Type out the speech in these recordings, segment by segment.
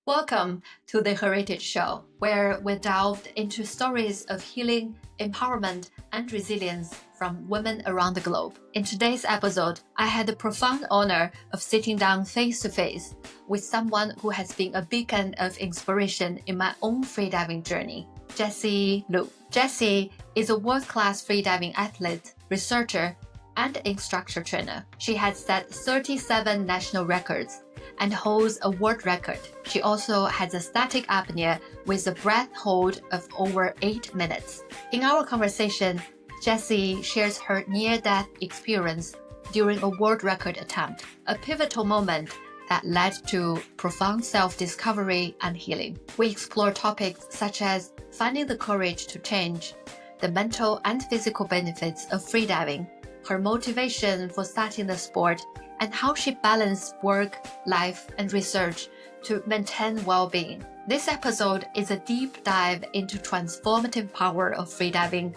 Welcome to the Heritage Show, where we delved into stories of healing, empowerment, and resilience from women around the globe. In today's episode, I had the profound honor of sitting down face-to-face with someone who has been a beacon of inspiration in my own freediving journey, Jessea Lu. Jessea is a world-class freediving athlete, researcher, and instructor trainer. She has set 37 national records and holds a world record. She also has a static apnea with a breath hold of over 8 minutes. In our conversation, Jessea shares her near-death experience during a world record attempt, a pivotal moment that led to profound self-discovery and healing. We explore topics such as finding the courage to change, the mental and physical benefits of freediving, her motivation for starting the sport, and how she balanced work, life, and research to maintain well-being. This episode is a deep dive into transformative power of freediving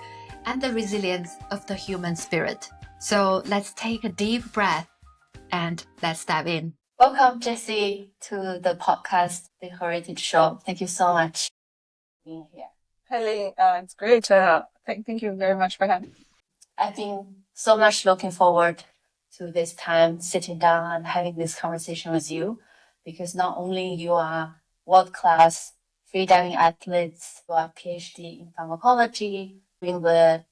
and the resilience of the human spirit. So let's take a deep breath and let's dive in. Welcome, Jessea, to the podcast, The Heritage Show. Thank you so much for being here. Hey, it's great. Thank you very much for having me. I've been so much looking forward to this time sitting down and having this conversation with you, because not only you are world-class freediving athletes, you are PhD in pharmacology, doing the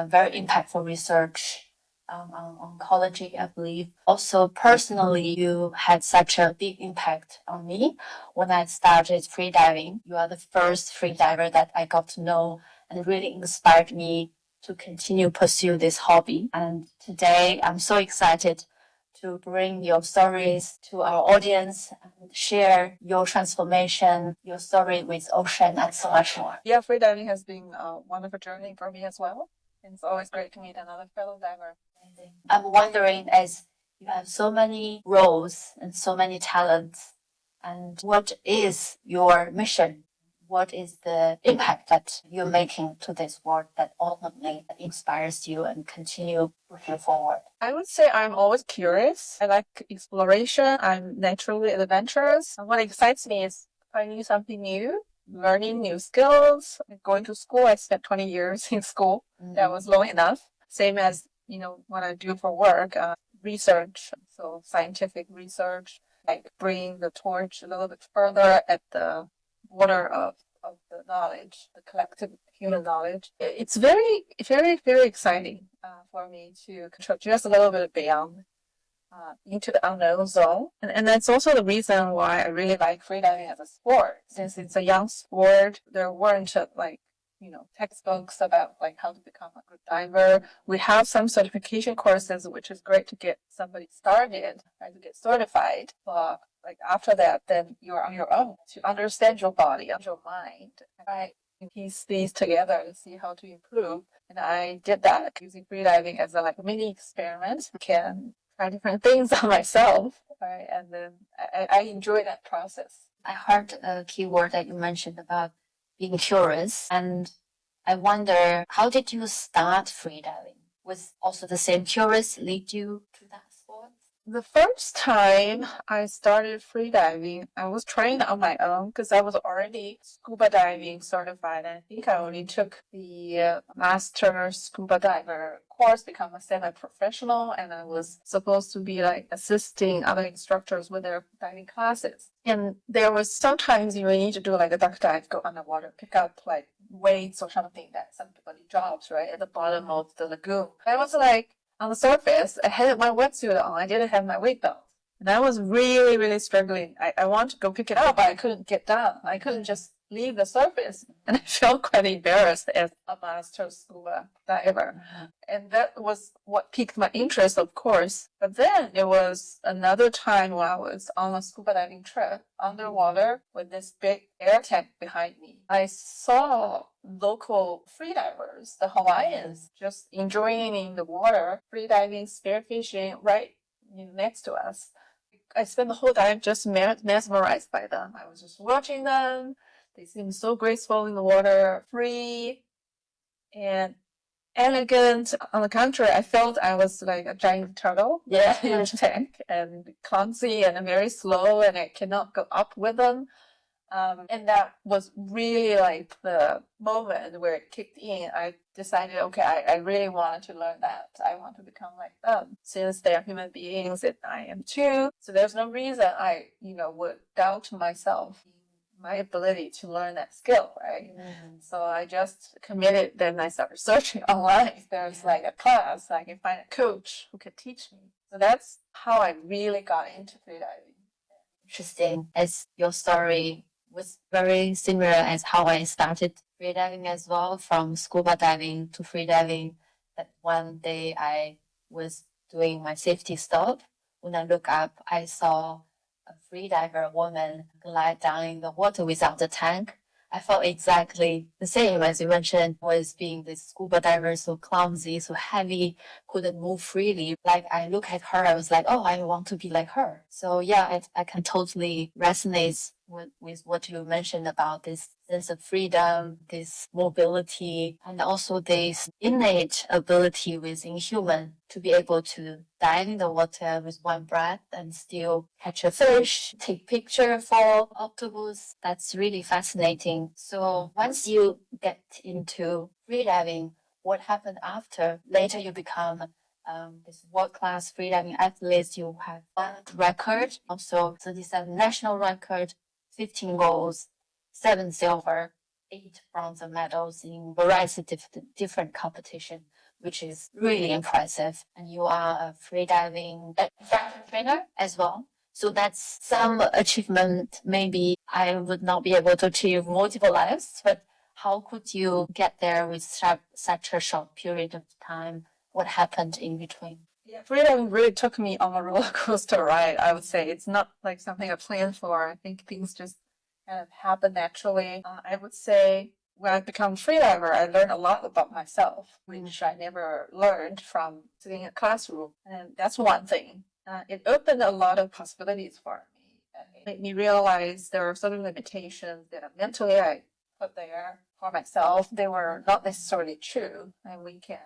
very impactful research on oncology, I believe. Also, personally, you had such a big impact on me when I started freediving. You are the first freediver that I got to know and really inspired me to continue pursue this hobby. And today I'm so excited to bring your stories to our audience and share your transformation, your story with ocean, and so much more. Yeah, freediving has been a wonderful journey for me as well. And it's always great to meet another fellow diver. I'm wondering, as you have so many roles and so many talents, and what is your mission? What is the impact that you're making to this world that ultimately inspires you and continue pushing forward? I would say I'm always curious. I like exploration. I'm naturally adventurous. And what excites me is finding something new, learning new skills. Going to school, I spent 20 years in school. That was long enough. Same as, what I do for work, research. So scientific research, like bringing the torch a little bit further at the border of the knowledge, the collective human knowledge. It's very, very, very exciting for me to control just a little bit beyond into the unknown zone. And that's also the reason why I really like freediving as a sport. Since it's a young sport, there weren't textbooks about how to become a good diver. We have some certification courses, which is great to get somebody started, right, to get certified. But after that, then you're on your own to understand your body and your mind, right? And piece these together and see how to improve. And I did that using freediving as a mini experiment. I can try different things on myself, right? And then I enjoy that process. I heard a key word that you mentioned about being curious, and I wonder, how did you start freediving? Was also the same curious lead you to that sport? The first time I started freediving, I was trained on my own because I was already scuba diving certified. I think I only took the master scuba diver course, become a semi-professional, and I was supposed to be assisting other instructors with their diving classes. And there was sometimes you need to do a duck dive, go underwater, pick up weights or something that somebody drops right at the bottom of the lagoon. I was on the surface, I had my wetsuit on. I didn't have my weight belt. And I was really, really struggling. I wanted to go pick it up, but I couldn't get down. I couldn't just leave the surface. And I felt quite embarrassed as a master scuba diver. And that was what piqued my interest, of course. But then there was another time when I was on a scuba diving trip underwater with this big air tank behind me. I saw local freedivers, the Hawaiians, just enjoying in the water, freediving, spearfishing right next to us. I spent the whole time just mesmerized by them. I was just watching them. They seemed so graceful in the water, free and elegant. On the contrary, I felt I was like a giant turtle in a tank, and clumsy and very slow, and I cannot go up with them. And that was really like the moment where it kicked in. I decided, okay, I really wanted to learn that. I want to become like them since they are human beings and I am too. So there's no reason I, would doubt myself, my ability to learn that skill, right? So I just committed. Then I started searching online. If there's like a class, I can find a coach who can teach me. So that's how I really got into freediving. Interesting, as your story was very similar as how I started freediving as well, from scuba diving to freediving. That one day I was doing my safety stop. When I look up, I saw a freediver woman glide down in the water without the tank. I felt exactly the same as you mentioned, was being this scuba diver, so clumsy, so heavy, couldn't move freely. Like I look at her, I was like, oh, I want to be like her. So yeah, I can totally resonate with what you mentioned about this sense of freedom, this mobility, and also this innate ability within human to be able to dive in the water with one breath and still catch a fish, take picture for octopus. That's really fascinating. So once you get into freediving, what happened after? Later you become this world-class freediving athletes. You have world record, also 37 national record, 15 golds, 7 silver, 8 bronze medals in variety of different competition, which is really impressive. And you are a freediving instructor trainer as well. So that's some achievement. Maybe I would not be able to achieve multiple lives, but how could you get there with such a short period of time? What happened in between? Yeah, freedom really took me on a roller coaster ride, I would say. It's not like something I planned for. I think things just kind of happen naturally. I would say when I become a freediver, I learned a lot about myself, which I never learned from sitting in a classroom. And that's one thing. It opened a lot of possibilities for me. And it made me realize there are certain limitations that mentally I put there for myself. They were not necessarily true, and we can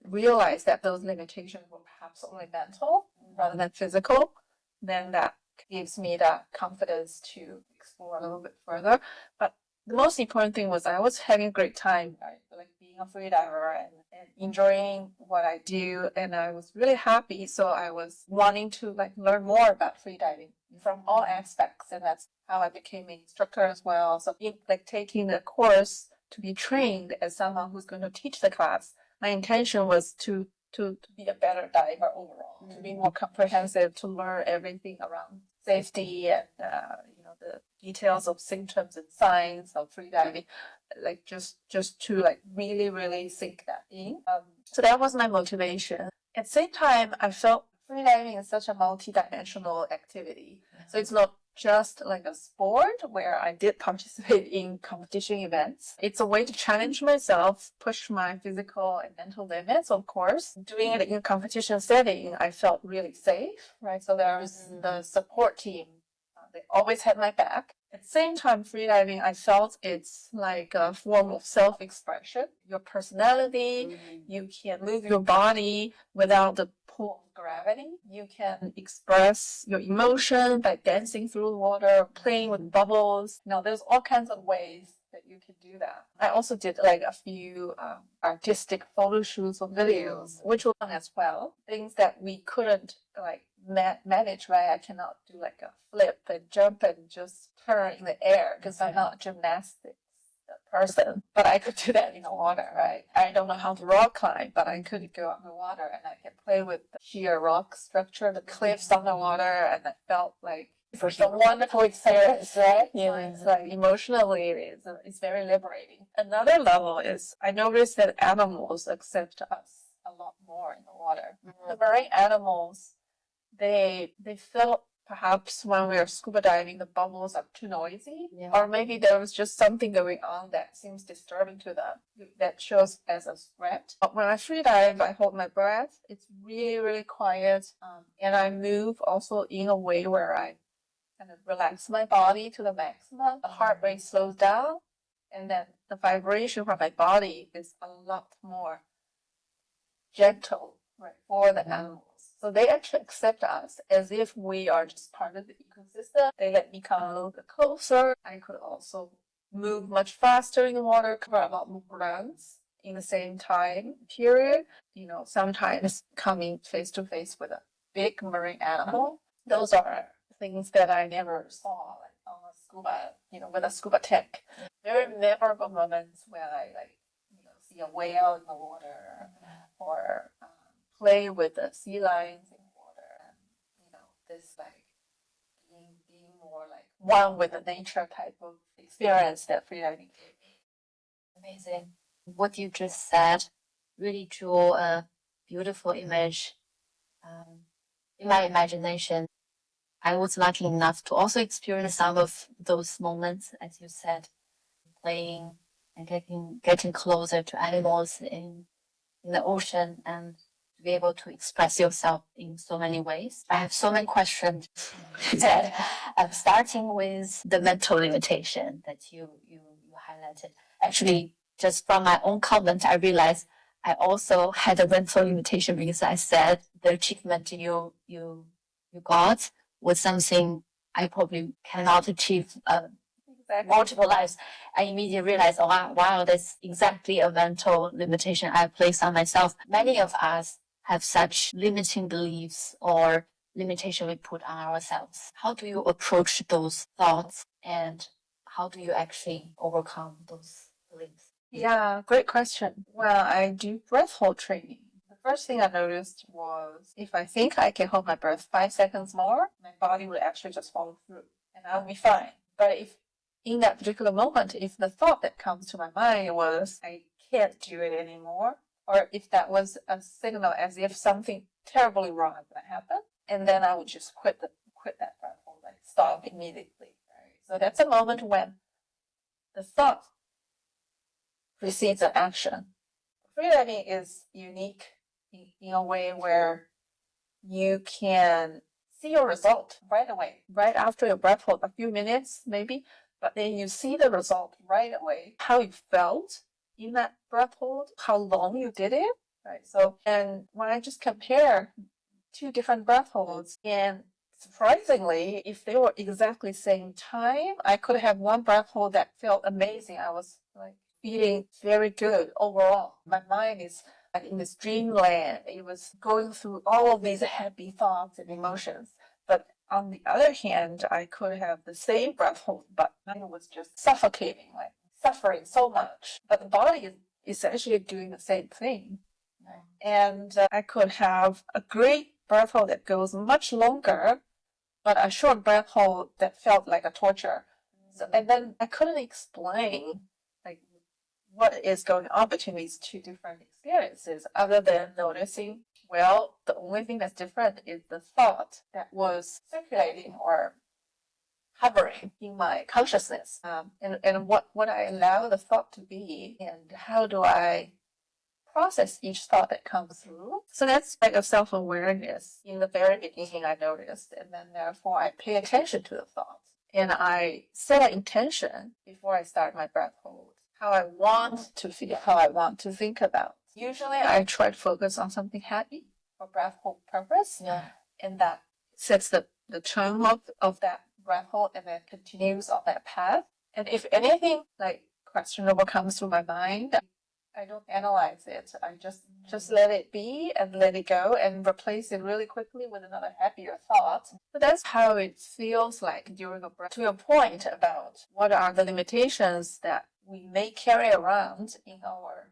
realize that those limitations were perhaps only mental rather than physical, then that gives me that confidence to explore a little bit further. But the most important thing was I was having a great time, right? Like being a freediver and enjoying what I do, and I was really happy. So I was wanting to like learn more about freediving from all aspects, and that's how I became an instructor as well. So like taking the course to be trained as someone who's going to teach the class, my intention was to be a better diver overall, to be more comprehensive, to learn everything around safety and the details of symptoms and signs of freediving, like just to like really sink that in. So that was my motivation. At the same time, I felt freediving is such a multi-dimensional activity. So it's not just like a sport where I did participate in competition events. It's a way to challenge myself, push my physical and mental limits, of course. Doing it in a competition setting, I felt really safe, right? So there's the support team. They always had my back. At the same time, freediving, I felt it's like a form of self-expression. Your personality, you can move your body without the pull of gravity. You can express your emotion by dancing through the water, playing with bubbles. There's all kinds of ways that you can do that. I also did like a few artistic photo shoots or videos, which were fun as well. Things that we couldn't like manage, right? I cannot do like a flip and jump and just turn in the air because I'm not a gymnastics person, but I could do that in the water, right? I don't know how to rock climb, but I could go on the water and I can play with the sheer rock structure, the cliffs on the water, and I felt like it's a wonderful experience, right? Yeah. It's like emotionally, it's very liberating. Another level is I noticed that animals accept us a lot more in the water. The marine animals, they felt perhaps when we are scuba diving, the bubbles are too noisy, or maybe there was just something going on that seems disturbing to them that shows as a threat. But when I free dive, I hold my breath. It's really quiet, and I move also in a way where I kind of relax my body to the maximum. The heart rate slows down, and then the vibration from my body is a lot more gentle, right, for the animals. So they actually accept us as if we are just part of the ecosystem. They let me come a little bit closer. I could also move much faster in the water, cover a lot more grounds in the same time period. Sometimes coming face to face with a big marine animal. Those are things that I never saw like on a scuba, with a scuba tank. Very memorable moments when I see a whale in the water or play with the sea lions in the water. And, this like being more like one with the nature type of experience that freediving gave me. Amazing. What you just said really drew a beautiful image in my imagination. I was lucky enough to also experience some of those moments, as you said, playing and getting closer to animals in the ocean and to be able to express yourself in so many ways. I have so many questions that I'm starting with the mental limitation that you highlighted. Actually, just from my own comment, I realized I also had a mental limitation because I said the achievement you got was something I probably cannot achieve multiple lives. I immediately realized, oh, wow, that's exactly a mental limitation I placed on myself. Many of us have such limiting beliefs or limitation we put on ourselves. How do you approach those thoughts and how do you actually overcome those beliefs? Yeah, great question. Well, I do breath hold training. The first thing I noticed was if I think I can hold my breath 5 seconds more, my body will actually just follow through and I'll be fine. But if in that particular moment, if the thought that comes to my mind was, I can't do it anymore, or if that was a signal as if something terribly wrong is going to happen, and then I would just quit that breath hold, like stop immediately. Right? So that's a moment when the thought precedes an action. Freediving is unique in a way where you can see your result right away, right after your breath hold, a few minutes maybe, but then you see the result right away, how you felt in that breath hold, how long you did it, right? So, and when I just compare two different breath holds, and surprisingly, if they were exactly same time, I could have one breath hold that felt amazing. I was like feeling very good overall. My mind is like in this dreamland. It was going through all of these happy thoughts and emotions. But on the other hand, I could have the same breath hold, but mine was just suffocating, like suffering so much. But the body is essentially doing the same thing. And I could have a great breath hold that goes much longer, but a short breath hold that felt like a torture. So, and then I couldn't explain like what is going on between these two different experiences other than noticing, well, the only thing that's different is the thought that was circulating or hovering in my consciousness, and what I allow the thought to be, and how do I process each thought that comes through. So that's like a self-awareness. In the very beginning, I noticed, and then therefore I pay attention to the thoughts. And I set an intention before I start my breath hold, how I want to feel, how I want to think about. Usually I try to focus on something happy for breath hold purpose. Yeah. And that sets the tone of that breath hold and then continues on that path. And if anything like questionable comes to my mind, I don't analyze it. I just let it be and let it go and replace it really quickly with another happier thought. So that's how it feels like during a breath. To your point about what are the limitations that we may carry around in our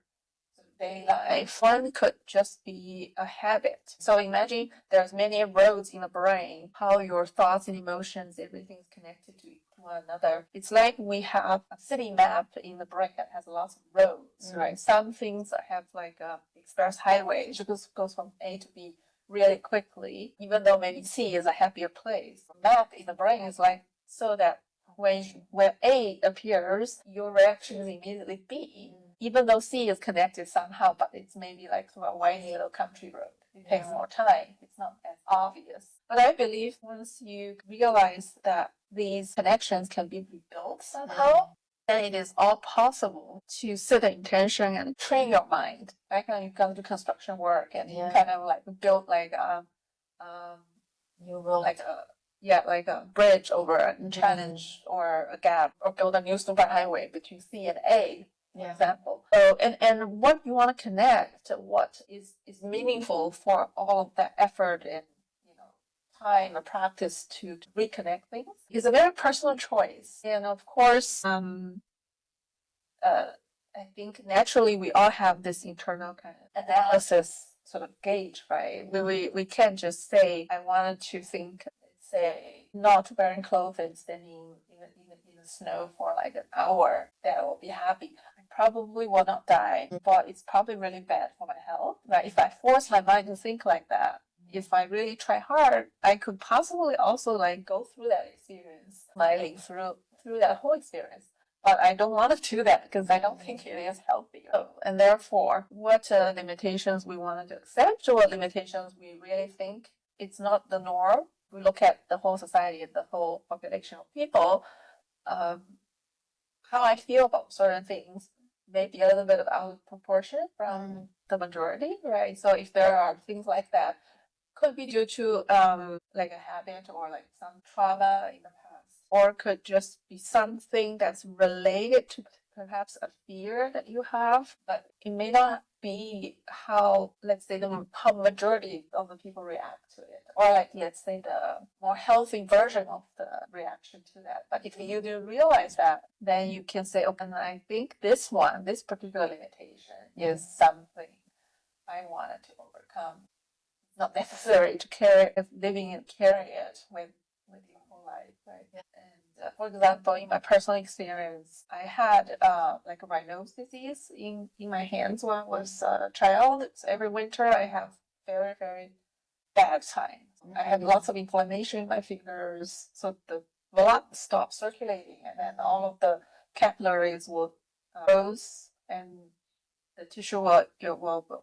daily life, one could just be a habit. So imagine there's many roads in the brain, how your thoughts and emotions, everything is connected to one another. It's like we have a city map in the brain that has lots of roads, right? Some things have like a express highway, it just goes from A to B really quickly, even though maybe C is a happier place. The map in the brain is like so that when A appears, your reaction is immediately B, even though C is connected somehow, but it's maybe like through a windy little country road. It takes more time. It's not as obvious. But I believe once you realize that these connections can be rebuilt somehow, then it is all possible to set an intention and train your mind. Like when you come to construction work and you kind of like build like you will like a bridge over a challenge or a gap, or build a new superhighway between C and A, for example. So and what you want to connect, what is meaningful for all of that effort and time or practice to reconnect things is a very personal choice. And of course, I think naturally we all have this internal kind of analysis sort of gauge, right? We can't just say, I wanted to think, say, not wearing clothes and standing in the snow for like an hour, that I will be happy. I probably will not die, but it's probably really bad for my health, right? If I force my mind to think like that, if I really try hard, I could possibly also like go through that experience, smiling through that whole experience. But I don't want to do that because I don't think it is healthy. And therefore, what limitations we wanted to accept, or what limitations we really think it's not the norm. We look at the whole society and the whole population of people, how I feel about certain things may be a little bit out of proportion from the majority, right? So if there are things like that, could be due to like a habit or like some trauma in the past, or could just be something that's related to perhaps a fear that you have, but it may not be how, let's say, how majority of the people react to it, or like, let's say, the more healthy version of the reaction to that. But if you do realize that, then you can say, okay, I think this particular limitation is something I wanted to overcome. Not necessary to carry it with your whole life, right? Yeah. And for example, in my personal experience, I had like a Raynaud's disease in my hands when I was a child. So every winter I have very, very bad times. I have lots of inflammation in my fingers, so the blood stops circulating, and then all of the capillaries will close, and the tissue will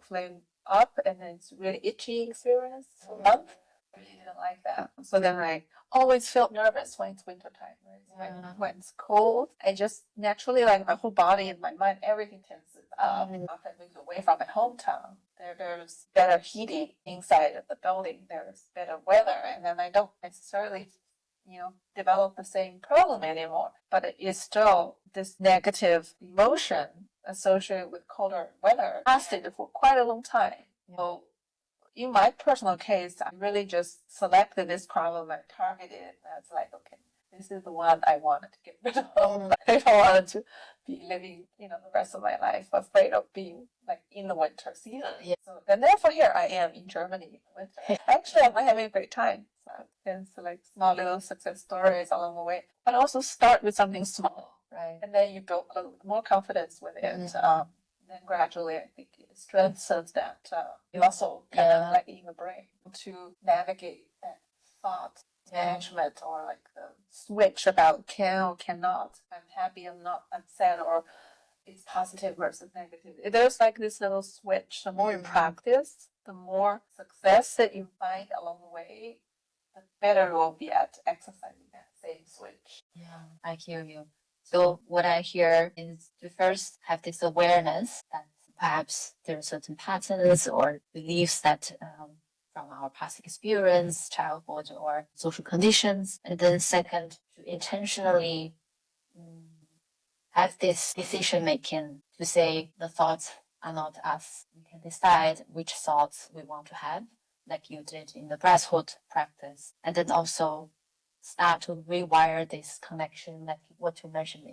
flame up, and then it's really itchy experience for a month. I really didn't like that. So then I always felt nervous when it's winter time, right? When it's cold, I just naturally, like, my whole body and my mind, everything tenses up. After I moved away from my hometown, there's better heating inside of the building, there's better weather, and then I don't necessarily develop the same problem anymore. But it is still this negative emotion associated with colder weather lasted for quite a long time. Yeah. So in my personal case, I really just selected this problem and targeted it. That's like, okay, this is the one I wanted to get rid of. I don't want to be living, the rest of my life afraid of being like in the winter season. Yeah. So, and therefore here I am in Germany in winter. Actually, I'm having a great time. So it's like small little success stories along the way. But also start with something small, right? And then you build a little more confidence with it. Then gradually, I think it strengthens that muscle kind of like in the brain to navigate that thought management, or like the switch about can or cannot. I'm happy, I'm not upset, or it's positive versus negative. There's like this little switch. The more you practice, the more success that you find along the way, the better you will be at exercising that same switch. Yeah, I hear you. So what I hear is to first have this awareness that perhaps there are certain patterns or beliefs that from our past experience, childhood, or social conditions. And then second, to intentionally have this decision making to say the thoughts are not us. We can decide which thoughts we want to have, like you did in the breathhold practice. And then also start to rewire this connection, like what you mentioned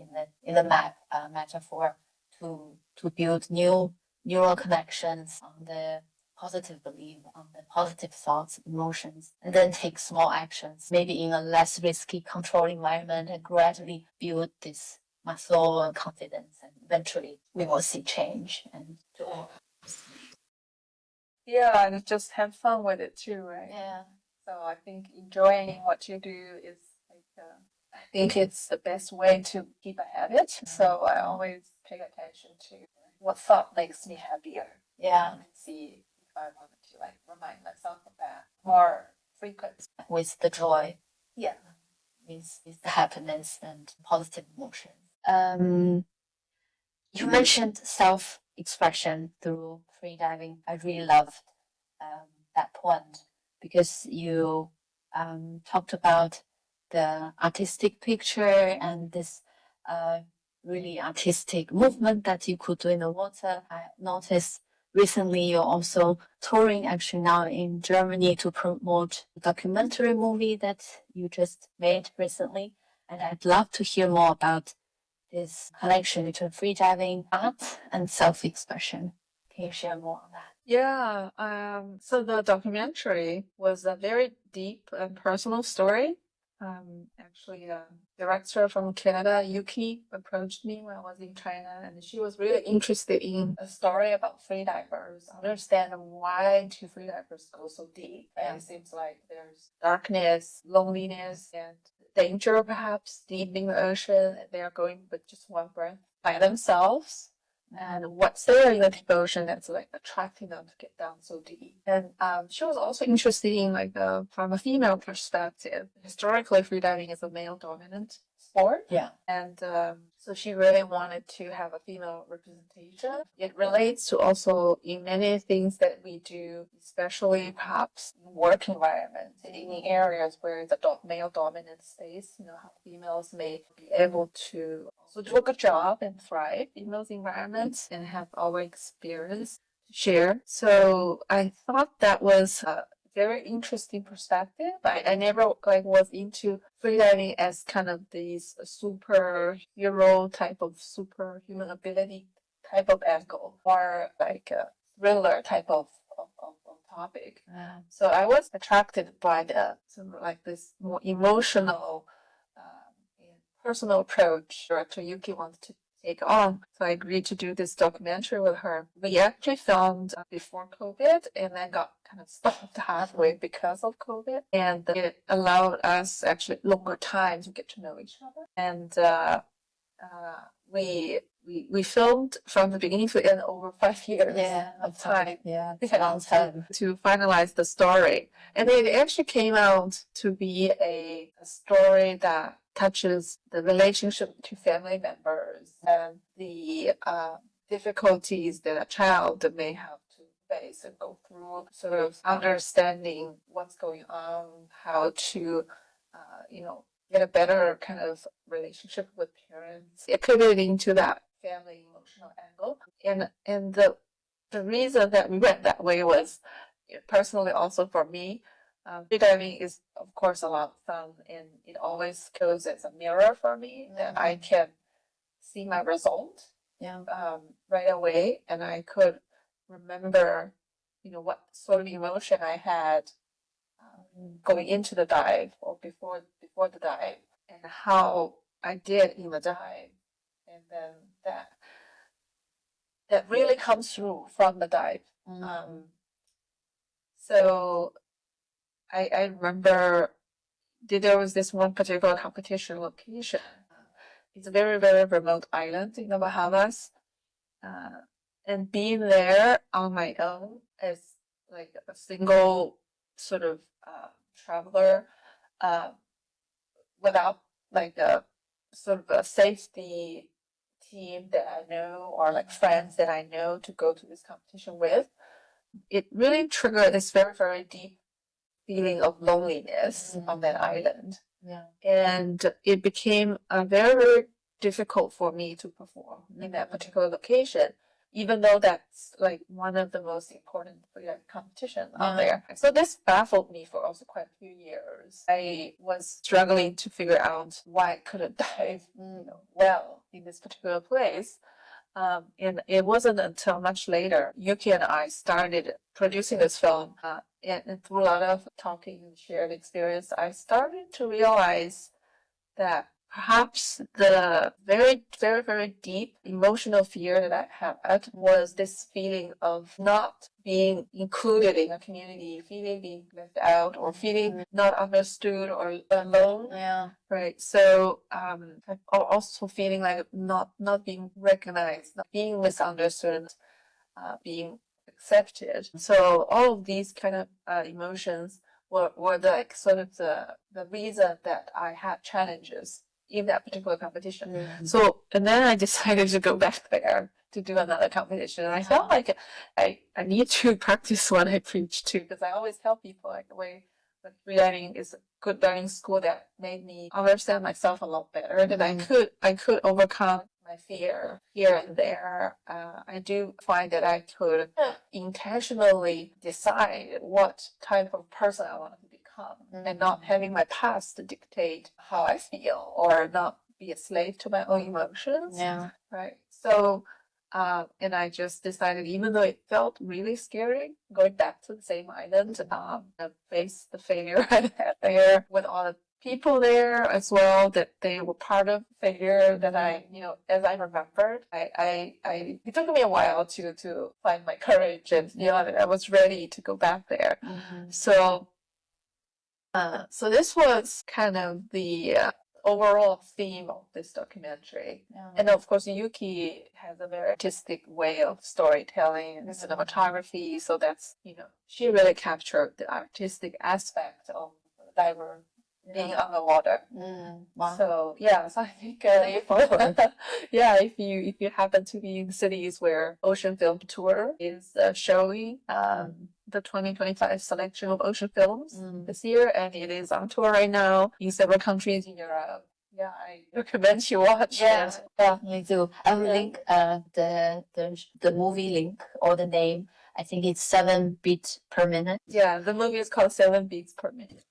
in the map metaphor, to build new neural connections on the positive belief, on the positive thoughts, emotions, and then take small actions, maybe in a less risky, controlled environment, and gradually build this muscle and confidence, and eventually we will see change. And yeah, and just have fun with it too, right? Yeah. So I think enjoying what you do is like, I think it's the best way to keep a habit. So I always pay attention to what thought makes me happier. Yeah. And see if I wanted to like remind myself of that more frequent. With the joy. Yeah. With the happiness and positive emotions. You mentioned self-expression through freediving. I really loved that point because you talked about the artistic picture and this really artistic movement that you could do in the water. I noticed recently you're also touring actually now in Germany to promote a documentary movie that you just made recently. And I'd love to hear more about this connection between freediving, art, and self-expression. Can you share more on that? Yeah, so the documentary was a very deep and personal story. Actually, a director from Canada, Yuki, approached me when I was in China, and she was really interested in a story about freedivers, understand why do freedivers go so deep. And it seems like there's darkness, loneliness, and danger perhaps deep in the ocean, and they are going with just one breath by themselves. And what's there in the deep ocean that's like attracting them to get down so deep. And she was also interested in like from a female perspective. Historically, freediving is a male dominant sport. Yeah. And so she really wanted to have a female representation. It relates to also in many things that we do, especially perhaps in work environments, in areas where it's a male dominant space, how females may be able to also do a good job and thrive in those environments and have our experience to share. So I thought that was very interesting perspective. I never was into freediving as kind of these superhero type of superhuman ability type of angle, or like a thriller type of topic. So I was attracted by the sort of like this more emotional, personal approach Director Yuki wanted to take on. So I agreed to do this documentary with her. We actually filmed before COVID and then got kind of stopped halfway because of COVID. And it allowed us actually longer time to get to know each other. And we filmed from the beginning to the end over 5 years of time. Yeah, it's a long time. To finalize the story. And it actually came out to be a story that touches the relationship between family members and the difficulties that a child may have to face and go through, sort of understanding what's going on, how to, get a better kind of relationship with parents. It pivoted into that family emotional angle. And the reason that we went that way was personally also for me. Freediving is, of course, a lot of fun, and it always goes as a mirror for me that I can see my result right away, and I could remember, what sort of emotion I had going into the dive or before the dive, and how I did in the dive, and then that really comes through from the dive. So I remember there was this one particular competition location. It's a very, very remote island in the Bahamas. And being there on my own as like a single sort of traveler, without like a sort of a safety team that I know or like friends that I know to go to this competition with, it really triggered this very, very deep feeling of loneliness on that island. Yeah. And it became very, very difficult for me to perform in that particular location, even though that's like one of the most important competitions out there. So this baffled me for also quite a few years. I was struggling to figure out why I couldn't dive well in this particular place. And it wasn't until much later, Yuki and I started producing this film. And through a lot of talking and shared experience, I started to realize that perhaps the very, very, very deep emotional fear that I had was this feeling of not being included in a community, feeling being left out, or feeling not understood or alone. Yeah. Right. So also feeling like not being recognized, not being misunderstood, being accepted. So all of these kind of emotions were like sort of the reason that I had challenges in that particular competition. So, and then I decided to go back there to do another competition. And I felt like I need to practice what I preach too, because I always tell people like the way that freediving is a good learning school that made me understand myself a lot better. That I could overcome my fear here and there. I do find that I could intentionally decide what type of person I want to become, and not having my past dictate how I feel, or not be a slave to my own emotions. Yeah. Right. So, and I just decided, even though it felt really scary, going back to the same island, I faced the failure I had there with all the people there as well, that they were part of failure, that I, as I remembered, it took me a while to find my courage and feel that I was ready to go back there. So this was kind of the overall theme of this documentary. And of course, Yuki has a very artistic way of storytelling and cinematography. So that's, she really captured the artistic aspect of diver being on the water. Wow. So so I think if you happen to be in cities where Ocean Film Tour is showing the 2025 selection of ocean films this year, and it is on tour right now in several countries in Europe. Yeah, I recommend you watch it. Yeah, me too. I will link the movie link or the name. I think it's 7 beats per minute. Yeah, the movie is called 7 Beats per Minute.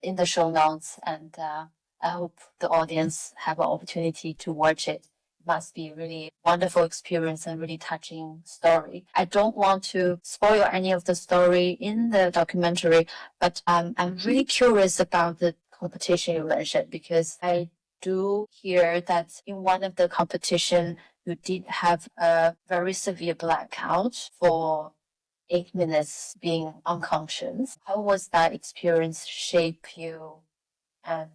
In the show notes, and I hope the audience have an opportunity to watch it. It must be a really wonderful experience and really touching story. I don't want to spoil any of the story in the documentary, but I'm really curious about the competition you mentioned, because I do hear that in one of the competition you did have a very severe blackout for 8 minutes being unconscious. How was that experience shape you and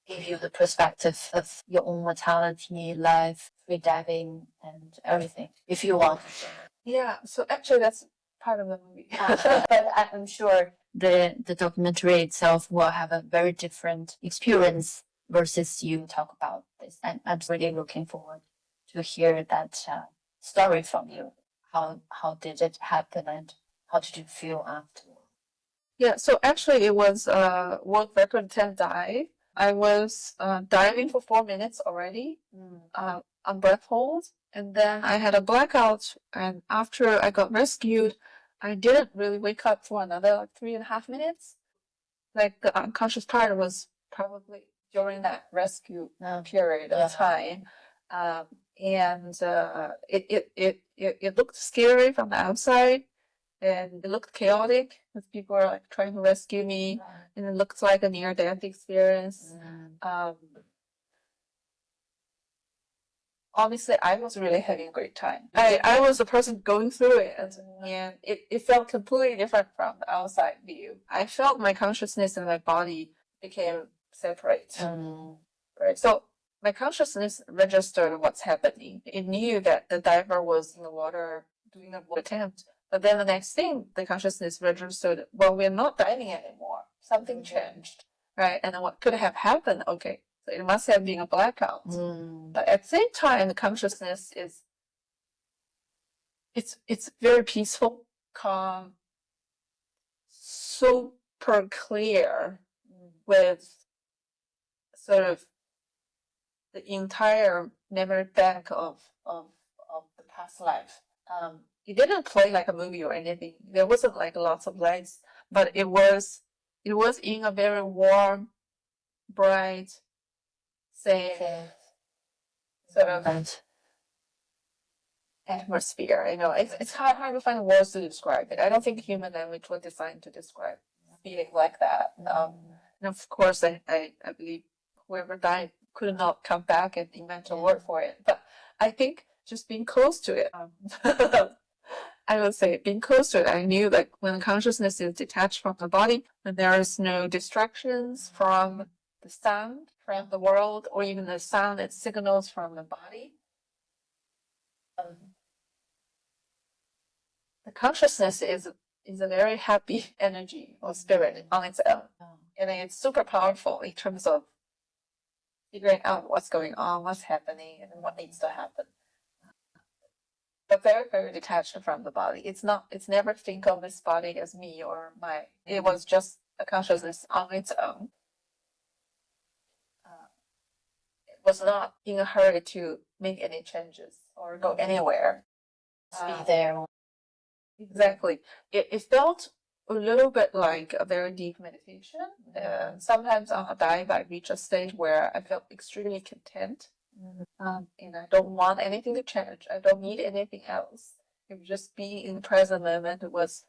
give you the perspective of your own mortality, life, freediving, and everything, if you want? Yeah, so actually that's part of the movie. But I'm sure the documentary itself will have a very different experience versus you talk about this. And I'm really looking forward to hear that story from you. How did it happen, and how did you feel afterwards? Yeah, so actually it was world record 10 dive. I was diving for 4 minutes already on breath hold, and then I had a blackout, and after I got rescued, I didn't really wake up for another 3.5 minutes. Like the unconscious part was probably during that rescue period of time. And it looked scary from the outside, and it looked chaotic as people were like trying to rescue me, and it looked like a near-death experience. Honestly, I was really having a great time. I was the person going through it, and it felt completely different from the outside view. I felt my consciousness and my body became separate. Right. So my consciousness registered what's happening. It knew that the diver was in the water doing a boat attempt. But then the next thing, the consciousness registered, well, we're not diving anymore. Something changed. Right. And then what could have happened? Okay. So it must have been a blackout. But at the same time, the consciousness it's very peaceful, calm, super clear, with sort of the entire memory bank of the past life. It didn't play like a movie or anything. There wasn't like lots of lights, but it was in a very warm, bright, safe sort of atmosphere. It's hard to find words to describe it. I don't think human language was designed to describe feeling like that. And of course, I believe whoever died could not come back and invent a word for it. But I think just being close to it, I would say being close to it, I knew that when consciousness is detached from the body, and there is no distractions from the sound from the world, or even the sound and signals from the body. The consciousness is a very happy energy or spirit on its own. And it's super powerful in terms of figuring out what's going on, what's happening, and what needs to happen. but very, very detached from the body. It's never think of this body as me or my, it was just a consciousness on its own. It was not in a hurry to make any changes or go anywhere. Be there. Exactly. It felt a little bit like a very deep meditation. Sometimes on a dive, I reach a stage where I felt extremely content. And I don't want anything to change. I don't need anything else. It would just be in the present moment. It was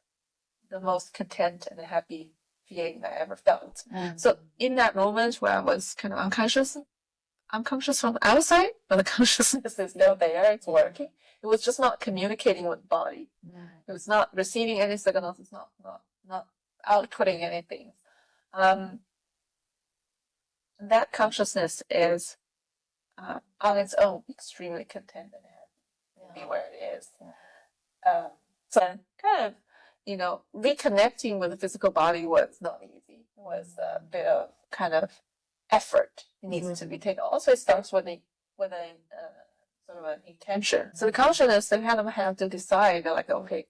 the most content and happy feeling I ever felt. So in that moment where I was kind of unconscious from the outside, but the consciousness is still there, it's working. It was just not communicating with the body. It was not receiving any signals, it's not outputting anything. That consciousness is on its own extremely content and happy, be where it is. So kind of, reconnecting with the physical body was not easy. It was a bit of kind of effort. It needs to be taken. Also, it starts with a sort of an intention. So the consciousness, they kind of have to decide, like, okay,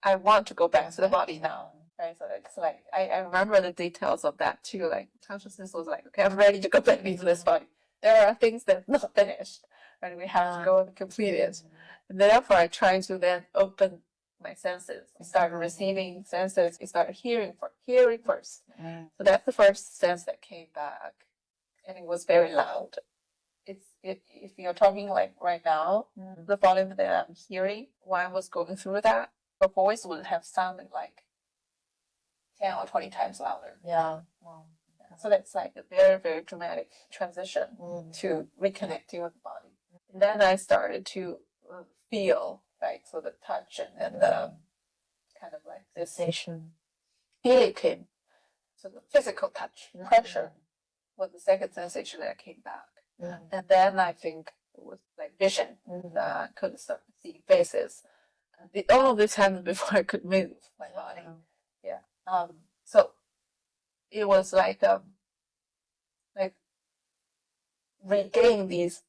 I want to go back to the body now. Right? So it's like, I remember the details of that too. Like, consciousness was like, okay, I'm ready to go back into this body. There are things that are not finished, and we have to go and complete it. And therefore, I try to then open my senses. I started receiving senses. I started hearing first. So that's the first sense that came back, and it was very loud. If you're talking like right now, the volume that I'm hearing while I was going through that, the voice would have sounded like 10 or 20 times louder. Yeah. Wow. So that's like a very, very dramatic transition to reconnecting with the body. And then I started to feel, right? So the touch and the kind of like this Sensation. feeling came. So the physical touch, pressure was the second sensation that came back. And then I think it was like vision. I could start seeing faces. All of this happened before I could move my body. Yeah. So it was like regain these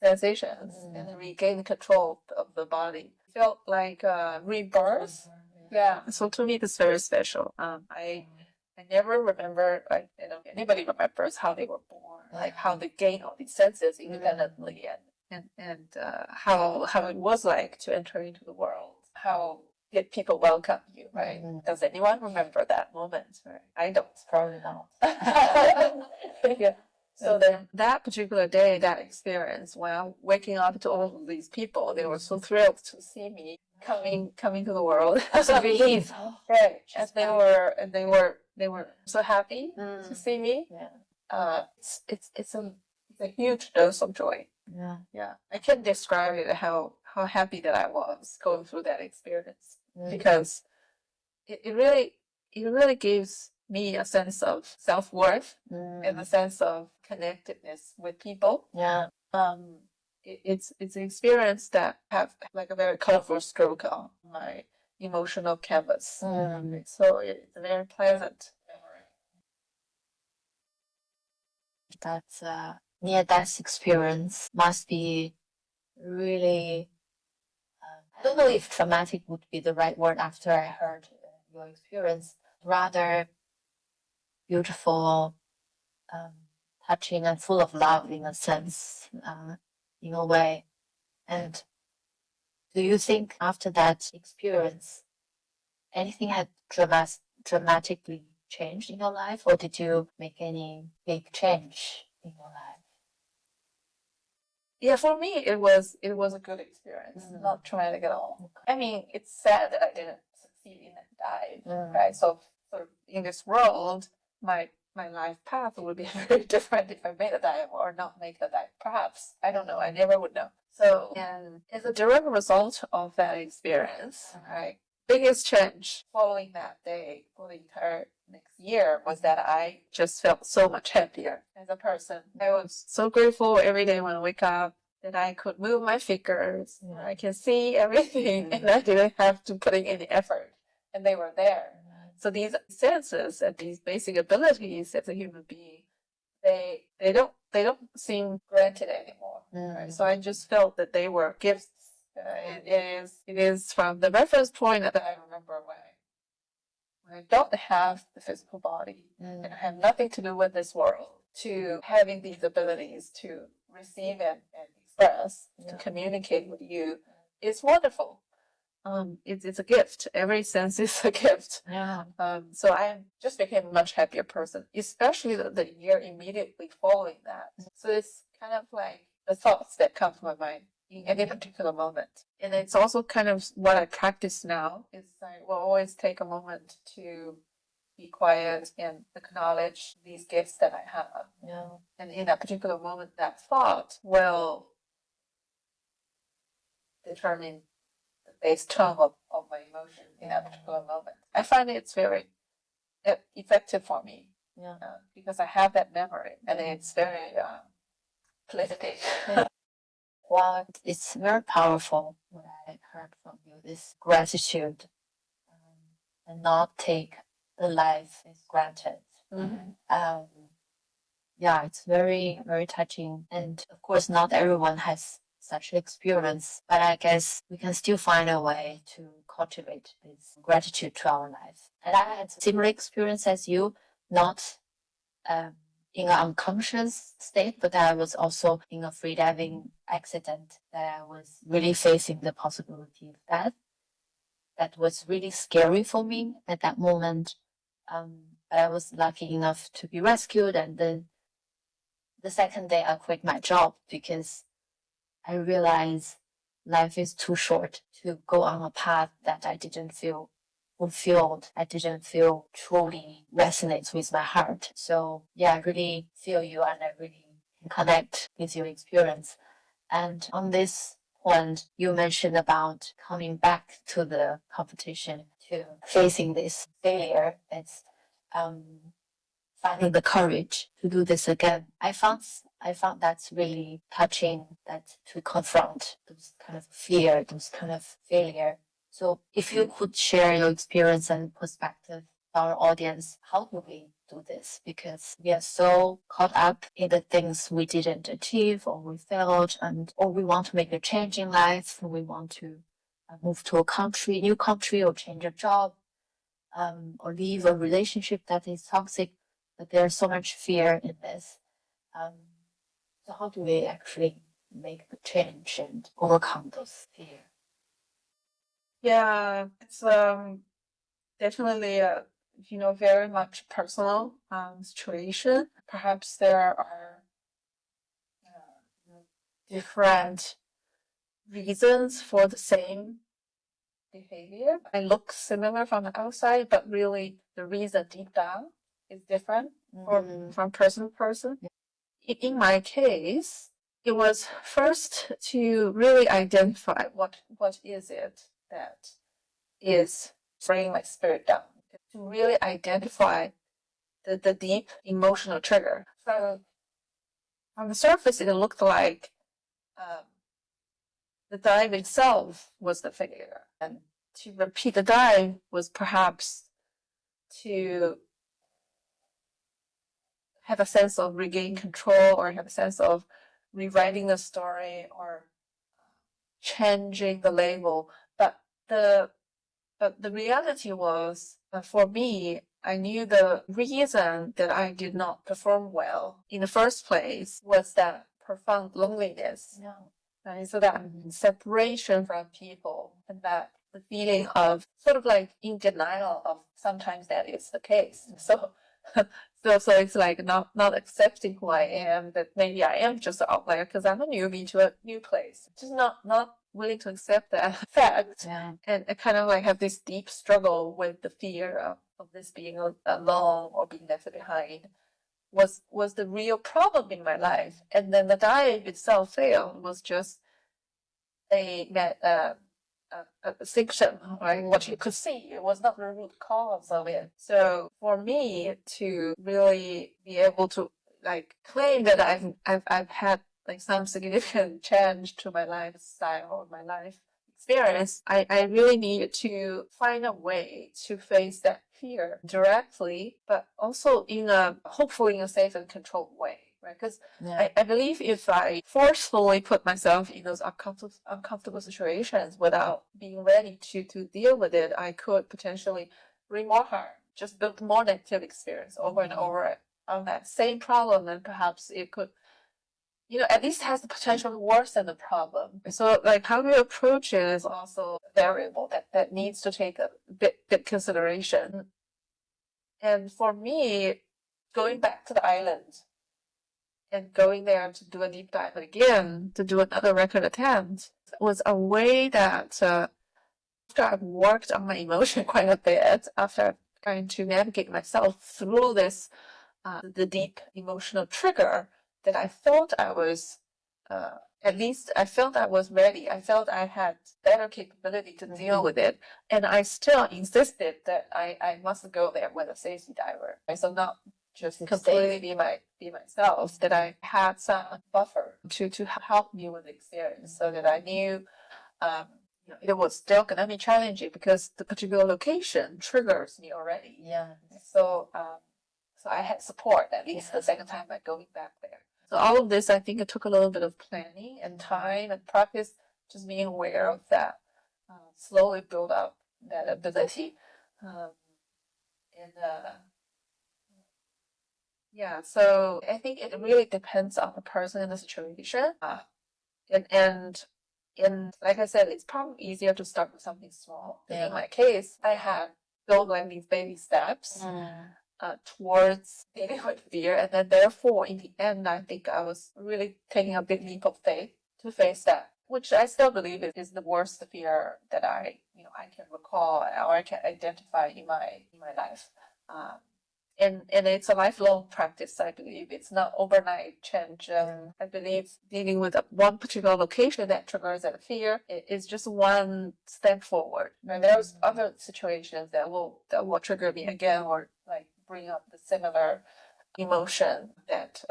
sensations and regain control of the body. It felt like rebirth. Yeah. So to me, it's very special. I never remember, like, anybody remembers how they were born, like how they gain all these senses independently, and how it was like to enter into the world. How did people welcome you, right? Does anyone remember that moment? Right? I don't. Probably not. Yeah. So then that particular day, that experience, while waking up to all of these people, they were so thrilled to see me coming to the world. So relief. Right. And they were so happy to see me. Yeah. It's a huge dose of joy. Yeah. Yeah. I can't describe it how happy that I was going through that experience, because it really gives me a sense of self-worth and a sense of connectedness with people. Yeah. It's an experience that have like a very colorful stroke on my emotional canvas. So it's a very pleasant memory. That's near-death experience must be really. I don't know if traumatic would be the right word after I heard your experience. Rather beautiful, touching, and full of love in a sense, in a way. And do you think after that experience, anything had dramatically changed in your life, or did you make any big change in your life? Yeah, for me it was a good experience, not traumatic at all. I mean, it's sad that I didn't succeed in that dive, right? So sort of in this world, my life path would be very different if I made a dive or not make the dive. Perhaps, I don't know. I never would know. So, and as a direct result of that experience, right, biggest change following that day for the entire next year was that I just felt so much happier as a person. I was so grateful every day when I wake up that I could move my fingers. I can see everything, and I didn't have to put in any effort, and they were there. So these senses and these basic abilities as a human being, they don't seem granted anymore. Right? So I just felt that they were gifts It is from the reference point that I remember when I don't have the physical body and I have nothing to do with this world, to having these abilities to receive and express, to communicate with you is wonderful. It's a gift. Every sense is a gift. So I just became a much happier person, especially the year immediately following that. So it's kind of like the thoughts that come to my mind in any particular moment. And it's also kind of what I practice now is I will always take a moment to be quiet and acknowledge these gifts that I have. And in that particular moment, that thought will determine the base tone of my emotion in that particular moment. I find it's very effective for me because I have that memory and it's very prolific. Well, it's very powerful what I heard from you, this gratitude and not take the life as granted. Yeah, it's very, very touching. And of course, not everyone has such experience, but I guess we can still find a way to cultivate this gratitude to our life. And I had similar experience as you, not in an unconscious state, but I was also in a freediving accident that I was really facing the possibility of that. That was really scary for me at that moment. But I was lucky enough to be rescued, and then the second day I quit my job because I realized life is too short to go on a path that I didn't feel fulfilled. I didn't feel truly resonates with my heart. So yeah, I really feel you and I really connect with your experience. And on this point, you mentioned about coming back to the competition, to facing this failure. It's finding the courage to do this again. I found that's really touching, that to confront those kind of fear, those kind of failure. So if you could share your experience and perspective to our audience, how do we do this? Because we are so caught up in the things we didn't achieve or we failed, or we want to make a change in life, or we want to move to a new country, or change a job, or leave a relationship that is toxic. But there's so much fear in this. So how do we actually make the change and overcome those fear? Yeah, it's definitely a very much personal situation. Perhaps there are different reasons for the same behavior. I look similar from the outside, but really the reason deep down is different from person to person. In my case, it was first to really identify what is it that is bringing my spirit down. To really identify the deep emotional trigger. So on the surface, it looked like the dive itself was the failure, and to repeat the dive was perhaps to have a sense of regain control, or have a sense of rewriting the story, or changing the label. But the reality was, for me, I knew the reason that I did not perform well in the first place was that profound loneliness. And so that separation from people, and that the feeling of sort of like in denial of sometimes that is the case. So it's like not accepting who I am, that maybe I am just an outlier because I'm a newbie to a new place. Just not willing to accept that fact. And I kind of like have this deep struggle with the fear of this being alone or being left behind was the real problem in my life. And then the dive itself failed was just a symptom, right? What you could see. It was not the root cause of it. So for me to really be able to like claim that I've had like some significant change to my lifestyle or my life experience, I really needed to find a way to face that fear directly, but also hopefully in a safe and controlled way. right? Because Yeah. I believe if I forcefully put myself in those uncomfortable situations without being ready to deal with it, I could potentially bring more harm, just build more negative experience over and over on that same problem, and perhaps it could, at least has the potential to worsen the problem. So, like, how you approach it is also a variable that needs to take a bit consideration. And for me, going back to the island and going there to do a deep dive again, to do another record attempt, was a way that after I've worked on my emotion quite a bit, after trying to navigate myself through this, the deep emotional trigger, that I felt I was, at least I felt I was ready. I felt I had better capability to deal with it. And I still insisted that I must go there with a safety diver. So not just completely be myself, that I had some buffer to help me with the experience, so that I knew it was still going to be challenging because the particular location triggers me already. Yeah. So so I had support at least the second time by going back there. So all of this, I think it took a little bit of planning and time and practice, just being aware of that, slowly build up that ability. And yeah, so I think it really depends on the person and the situation. And like I said, it's probably easier to start with something small. Yeah. In my case, I had built like these baby steps towards dealing with fear, and then therefore, in the end, I think I was really taking a big leap of faith to face that, which I still believe is the worst fear that I can recall or I can identify in my life. And it's a lifelong practice, I believe. It's not overnight change. I believe dealing with one particular location that triggers that fear is just one step forward. And there's other situations that will trigger me again, or like bring up the similar emotion that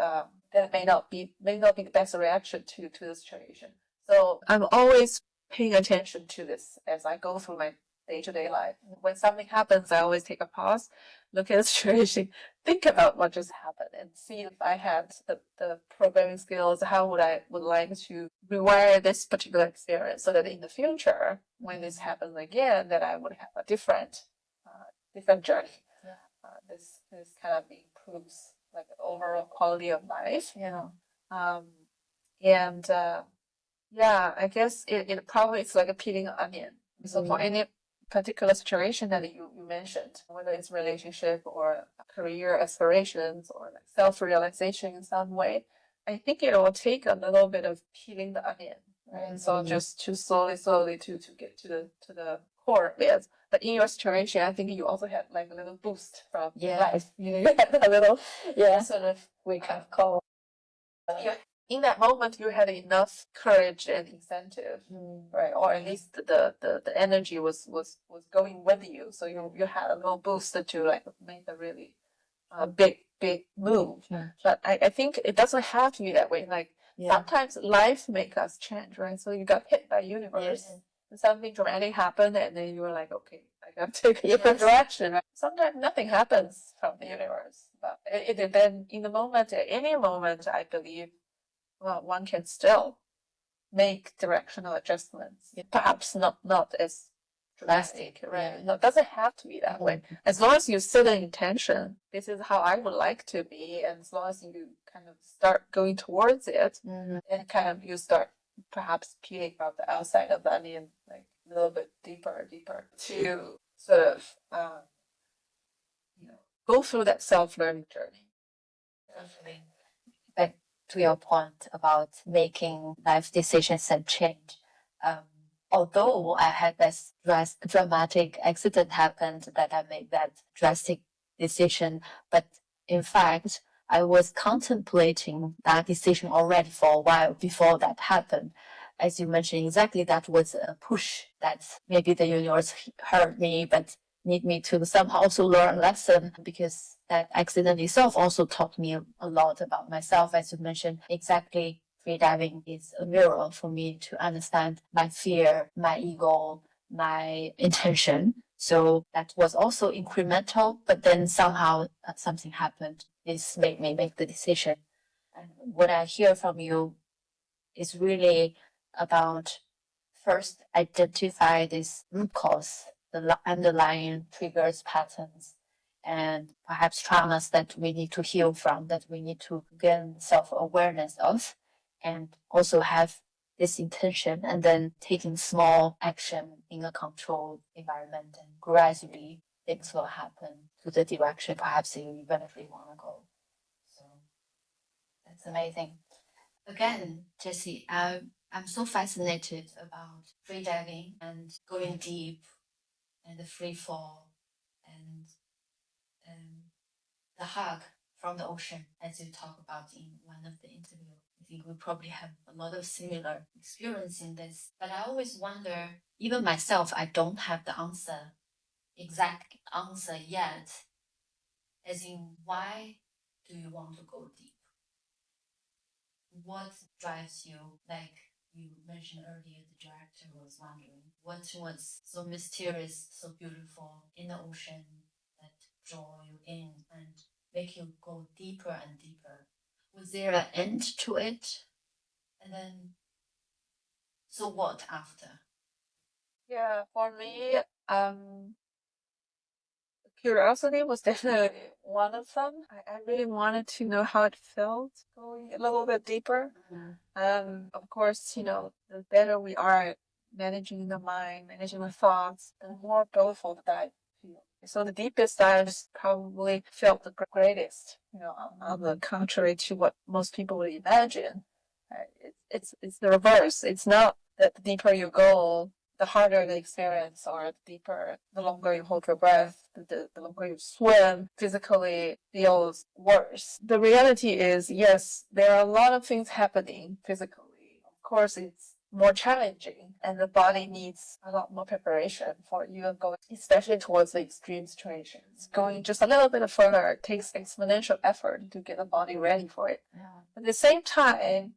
may not be the best reaction to the situation. So I'm always paying attention to this as I go through my day-to-day life. When something happens, I always take a pause, look at the situation, think about what just happened, and see if I had the programming skills, how would like to rewire this particular experience, so that in the future, when this happens again, that I would have a different journey. This kind of improves like the overall quality of life. And I guess it probably it's like a peeling an onion. So for any particular situation that you mentioned, whether it's relationship or career aspirations or like self-realization in some way, I think it will take a little bit of peeling the onion, right? So just to slowly to get to the core of it. But in your situation, I think you also had like a little boost from life. You had a little sort of wake up call. In that moment, you had enough courage and incentive, right? Or at least the energy was going with you, so you had a little boost to like make a really big move. But I think it doesn't have to be that way. Like sometimes life makes us change, right? So you got hit by universe, and something dramatic happened, and then you were like, okay, I got to take a different direction. Right? Sometimes nothing happens from the universe, but it then in the moment, at any moment, I believe, well, one can still make directional adjustments. Perhaps not as drastic, right? No, it doesn't have to be that way. As long as you set an intention, this is how I would like to be, and as long as you kind of start going towards it, and kind of you start perhaps peeling out the outside of the onion, like a little bit deeper to sort of go through that self-learning journey. Definitely. Back to your point about making life decisions and change. Although I had this dramatic accident happen that I made that drastic decision, but in fact, I was contemplating that decision already for a while before that happened. As you mentioned, exactly that was a push that maybe the universe heard me, but need me to somehow also learn a lesson, because that accident itself also taught me a lot about myself. As you mentioned, exactly, freediving is a mirror for me to understand my fear, my ego, my intention. So that was also incremental, but then somehow something happened. This made me make the decision. And what I hear from you is really about first identify this root cause, the underlying triggers, patterns, and perhaps traumas that we need to heal from, that we need to gain self-awareness of, and also have this intention, and then taking small action in a controlled environment, and gradually things will happen to the direction perhaps you eventually want to go. So that's amazing. Again, Jessie, I'm so fascinated about freediving and going deep and the free fall and the hug from the ocean, as you talk about in one of the interviews. I think we probably have a lot of similar experience in this. But I always wonder, even myself, I don't have the exact answer yet, as in why do you want to go deep? What drives you? Like you mentioned earlier, the director was wondering what was so mysterious, so beautiful in the ocean that draw you in and make you go deeper and deeper. Was there an end to it? And then, so what after? Yeah, for me, curiosity was definitely one of them. I really wanted to know how it felt going a little bit deeper. Of course, the better we are at managing the mind, managing the thoughts, the more beautiful the dive feels. So the deepest dives probably felt the greatest, on the contrary to what most people would imagine. It's the reverse. It's not that the deeper you go, the harder the experience, or the deeper, the longer you hold your breath, the longer you swim, physically feels worse. The reality is, yes, there are a lot of things happening physically. Of course, it's more challenging, and the body needs a lot more preparation for you going, especially towards the extreme situations. Going just a little bit further takes exponential effort to get the body ready for it. Yeah. At the same time,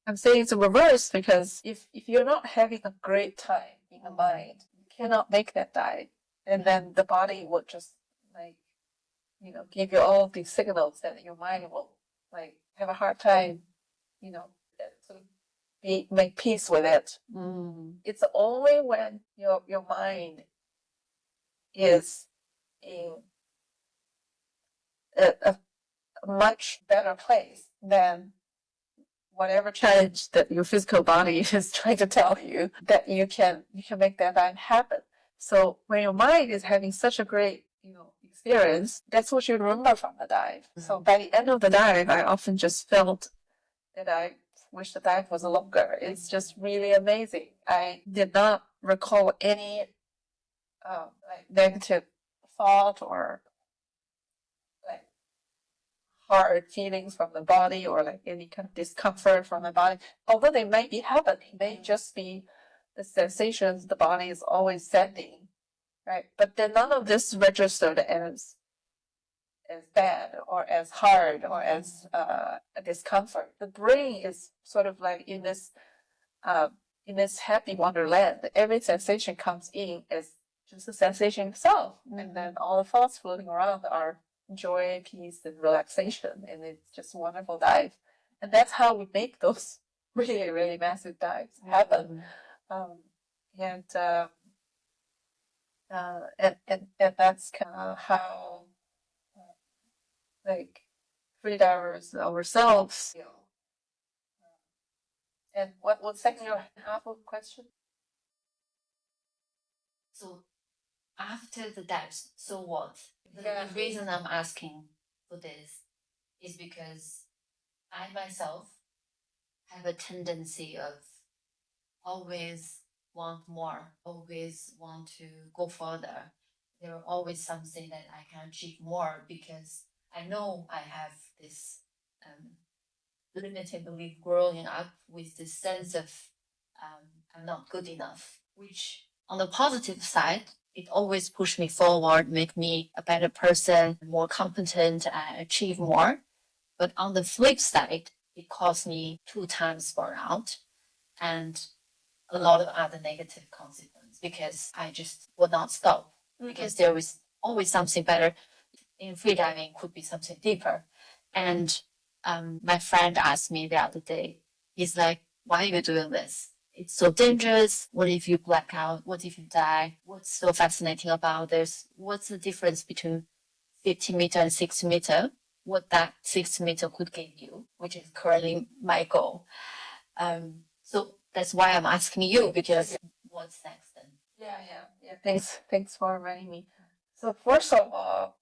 I'm saying it's a reverse because if you're not having a great time in the mind, you cannot make that dive. And then the body will just give you all these signals that your mind will have a hard time, sort of make peace with it. It's only when your mind is in a much better place than whatever challenge that your physical body is trying to tell you, that you can make that dive happen. So when your mind is having such a great experience, that's what you remember from the dive. So by the end of the dive, I often just felt that I wish the dive was longer. It's just really amazing. I did not recall any negative thought or like hard feelings from the body, or any kind of discomfort from the body. Although they might be happening, they just be the sensations the body is always sending, right? But then none of this registered as bad or as hard or as a discomfort. The brain is sort of like in this happy wonderland. Every sensation comes in as just a sensation itself, and then all the thoughts floating around are joy, peace, and relaxation, and it's just a wonderful dive. And that's how we make those really, really massive dives happen. And that's kind of how freedivers ourselves feel. And what was second half of the question? So after the depths, so what? Yeah. The reason I'm asking for this is because I myself have a tendency of always want more, always want to go further. There are always something that I can achieve more because I know I have this limited belief growing up with this sense of I'm not good enough, which on the positive side, it always pushed me forward, make me a better person, more competent, and achieve more. But on the flip side, it caused me 2 times burnout and a lot of other negative consequences because I just would not stop because there was always something better in freediving, could be something deeper. And My friend asked me the other day, he's like, why are you doing this? It's so dangerous. What if you black out? What if you die? What's so fascinating about this? What's the difference between 50-meter and 60-meter? What that 60-meter could give you, which is currently my goal. So that's why I'm asking you, because what's next then? Yeah. Thanks for reminding me. So first of all,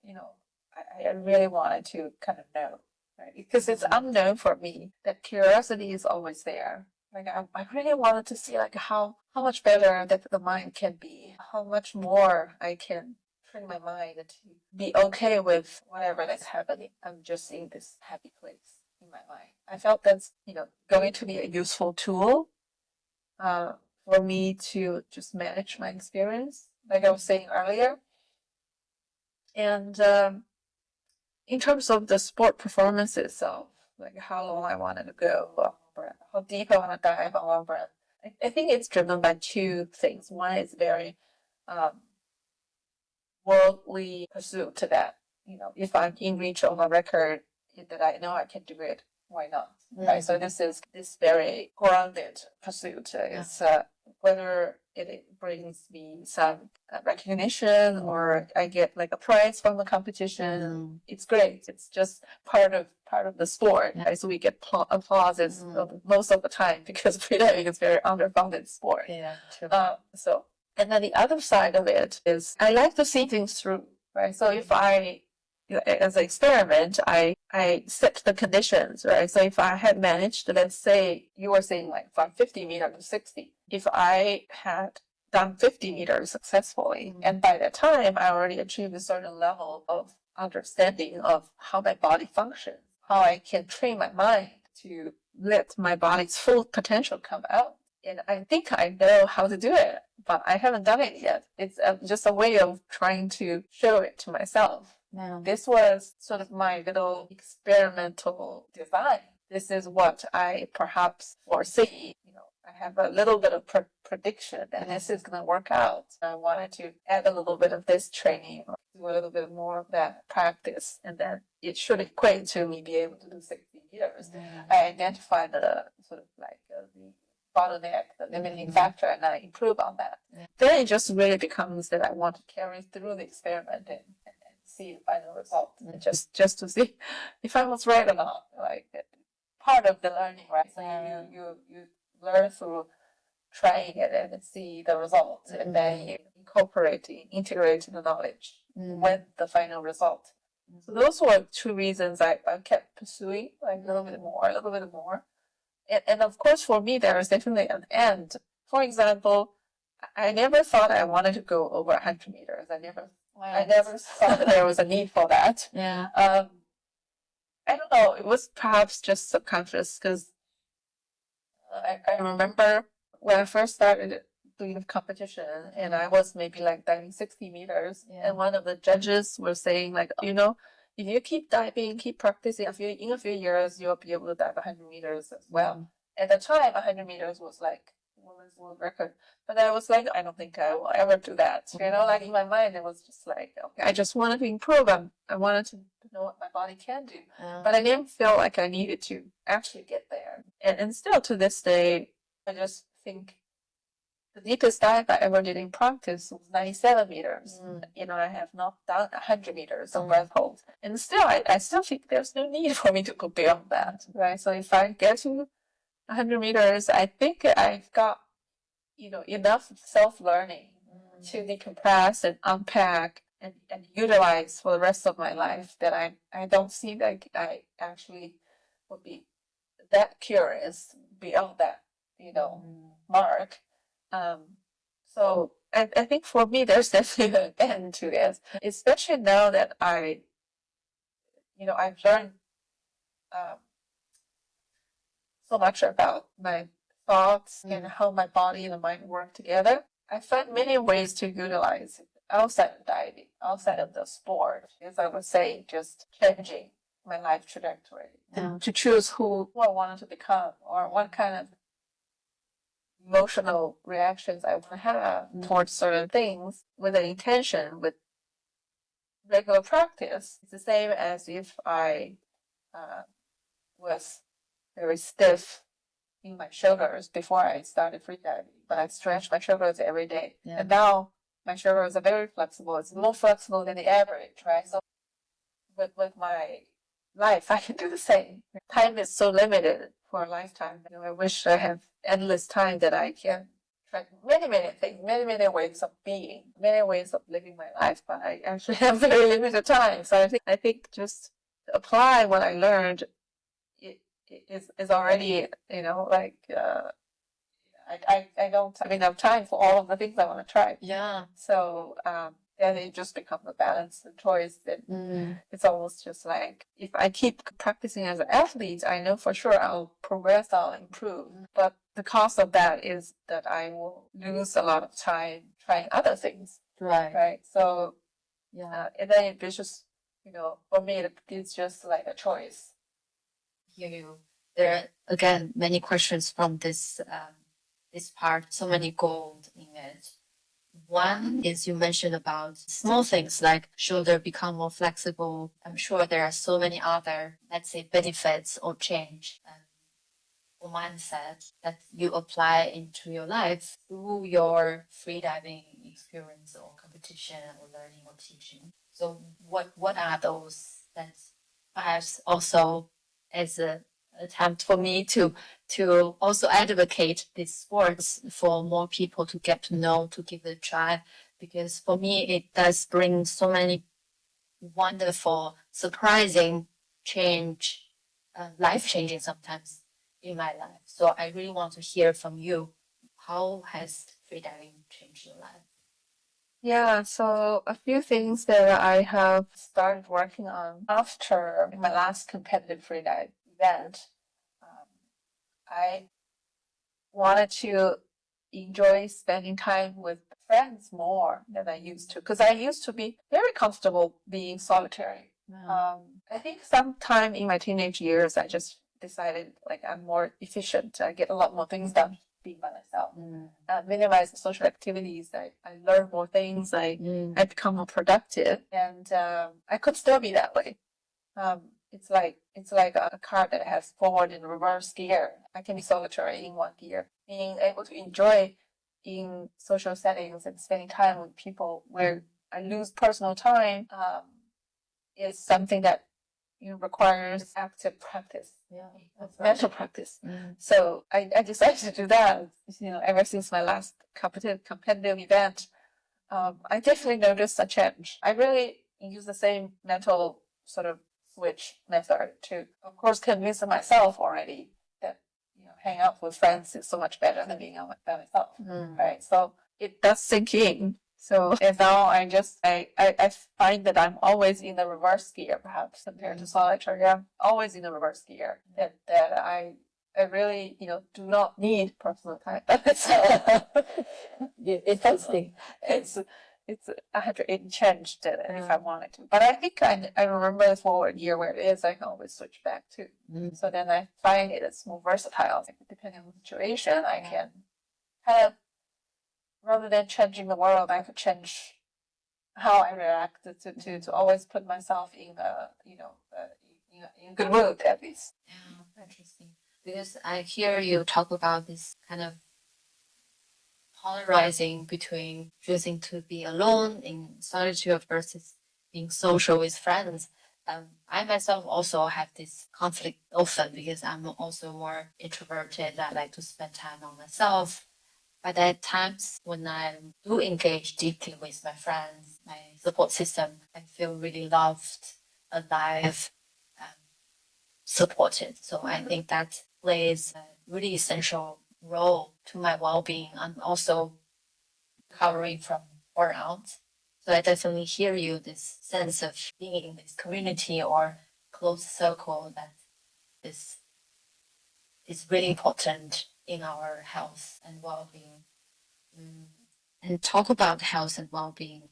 I really wanted to kind of know, right? Because it's unknown for me. That curiosity is always there. Like I really wanted to see like how much better that the mind can be, how much more I can train my mind to be okay with whatever that's happening. I'm just in this happy place in my mind. I felt that's going to be a useful tool for me to just manage my experience, like I was saying earlier. And in terms of the sport performance itself, like how long I wanted to go on breath, how deep I want to dive on breath, I think it's driven by two things. One is very worldly pursuit to that. If I'm in reach of a record that I know I can do it, why not? Right. So this is this very grounded pursuit. It's whether it brings me some recognition or I get like a prize from the competition. It's great. It's just part of the sport. Right? So we get applauses most of the time because freediving is a very underfunded sport. Yeah, true. So and then the other side of it is I like to see things through, right? So if as an experiment, I set the conditions, right? So if I had managed, let's say you were saying like from 50 meters to 60, if I had done 50 meters successfully, and by that time I already achieved a certain level of understanding of how my body functions, how I can train my mind to let my body's full potential come out. And I think I know how to do it, but I haven't done it yet. It's just a way of trying to show it to myself. Yeah. This was sort of my little experimental design. This is what I perhaps foresee. I have a little bit of prediction that this is going to work out. I wanted to add a little bit of this training or do a little bit more of that practice, and then it should equate to me be able to do 60 meters. I identified the sort of like the bottleneck, the limiting factor, and I improve on that. Then it just really becomes that I want to carry through the experiment and see the final result, and just to see if I was right or not. Like part of the learning, right? So you learn through trying it and see the results, and then you integrate the knowledge with the final result. So those were two reasons I kept pursuing, like a little bit more. And of course, for me, there is definitely an end. For example, I never thought I wanted to go over 100 meters. I never thought that there was a need for that. Yeah. I don't know. It was perhaps just subconscious because I remember when I first started doing the competition, and I was maybe like diving 60 meters, and one of the judges was saying like, if you keep diving, keep practicing, in a few years, you'll be able to dive 100 meters as well. At the time, 100 meters was like women's world record. But I was like, I don't think I will ever do that. Like in my mind, it was just like, okay, I just wanted to improve. I wanted to know what my body can do. But I didn't feel like I needed to actually get there. And still to this day, I just think the deepest dive I ever did in practice was 97 meters. I have not done 100 meters of breath hold. And still, I still think there's no need for me to go beyond that, right? So if I get to 100 meters, I think I've got, enough self-learning to decompress and unpack and utilize for the rest of my life that I don't see that I actually would be that curious beyond that, mark. So I think for me, there's definitely an end to this, especially now that I've learned so much about my thoughts and how my body and mind work together. I find many ways to utilize it outside of diving, outside of the sport. As I would say, just changing my life trajectory to choose who I wanted to become or what kind of emotional reactions I want to have towards certain things with an intention, with regular practice. It's the same as if I was very stiff in my shoulders before I started freediving, but I stretch my shoulders every day. Yeah. And now my shoulders are very flexible. It's more flexible than the average, right? So with my life, I can do the same. Time is so limited for a lifetime. I wish I have endless time that I can try many, many things, many, many ways of being, many ways of living my life, but I actually have very limited time. So I think just apply what I learned is already, I don't have enough time for all of the things I want to try. Yeah. So then it just becomes a balance and choice. That it's almost just like if I keep practicing as an athlete, I know for sure I'll progress, I'll improve. But the cost of that is that I will lose a lot of time trying other things. Right. So and then it's just, for me, it's just like a choice. Hear you. There are again many questions from this part. So many gold in it. One is you mentioned about small things like shoulder become more flexible. I'm sure there are so many other, let's say, benefits or change or mindset that you apply into your life through your freediving experience or competition or learning or teaching. So what are those that perhaps also as a attempt for me to also advocate these sports for more people to get to know, to give it a try, because for me it does bring so many wonderful, surprising change, life changing sometimes in my life. So I really want to hear from you. How has freediving changed your life? Yeah, so a few things that I have started working on after my last competitive freedive event. I wanted to enjoy spending time with friends more than I used to, because I used to be very comfortable being solitary. I think sometime in my teenage years, I just decided like I'm more efficient. I get a lot more things done being by myself. Minimize the social activities. I learn more things. I become more productive, and I could still be that way. It's like a car that has forward and reverse gear. I can be solitary in one gear. Being able to enjoy in social settings and spending time with people where I lose personal time is something that requires active practice, mental practice. So I decided to do that. Ever since my last competitive event, I definitely noticed a change. I really use the same mental sort of switch method to, of course, convince myself already that hang out with friends is so much better than being out by myself, right? So it does sink in. So and now I find that I'm always in the reverse gear, perhaps compared to solitary. I'm always in the reverse gear. That I really do not need personal time. It's interesting. It's 180 changed if I wanted to. But I think I remember the forward year where it is, I can always switch back to. So then I find it's more versatile. Depending on the situation, I can kind of, rather than changing the world, I could change how I react to always put myself in in a good mood at least. Yeah, interesting. Because I hear you talk about this kind of polarizing between choosing to be alone in solitude versus being social with friends. I myself also have this conflict often because I'm also more introverted. I like to spend time on myself. But at times when I do engage deeply with my friends, my support system, I feel really loved, alive, supported. So I think that plays a really essential role to my well-being and also recovering from burnout. So I definitely hear you, this sense of being in this community or close circle that is really important in our health and well-being. And talk about health and well-being.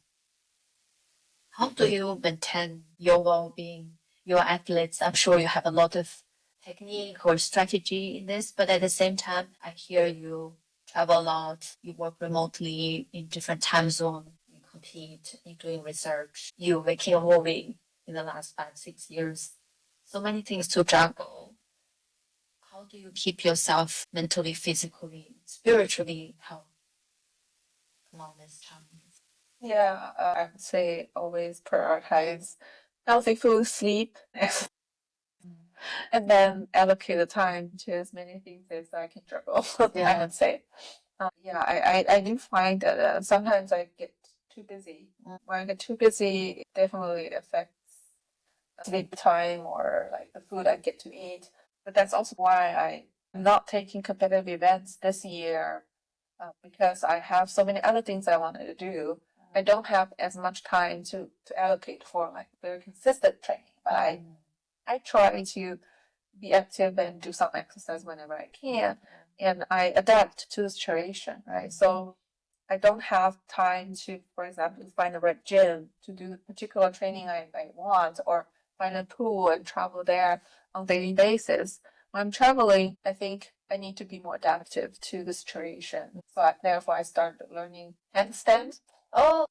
How do you maintain your well-being, your athletes? I'm sure you have a lot of technique or strategy in this, but at the same time, I hear you travel a lot, you work remotely in different time zones, you compete, you're doing research, you're making a movie in the last 5, 6 years. So many things to juggle. how do you keep yourself mentally, physically, spiritually healthy along this challenge? Yeah, I would say always prioritize healthy food, sleep, and then allocate the time to as many things as I can juggle. I would say. I do find that sometimes I get too busy. When I get too busy, it definitely affects sleep time or like the food I get to eat. But that's also why I'm not taking competitive events this year because I have so many other things I wanted to do. I don't have as much time to allocate for like very consistent training. But I try to be active and do some exercise whenever I can, and I adapt to the situation, right? So I don't have time to, for example, find the right gym to do the particular training I want, or find a pool and travel there on a daily basis. When I'm traveling, I think I need to be more adaptive to the situation. So therefore, I started learning handstand. Oh,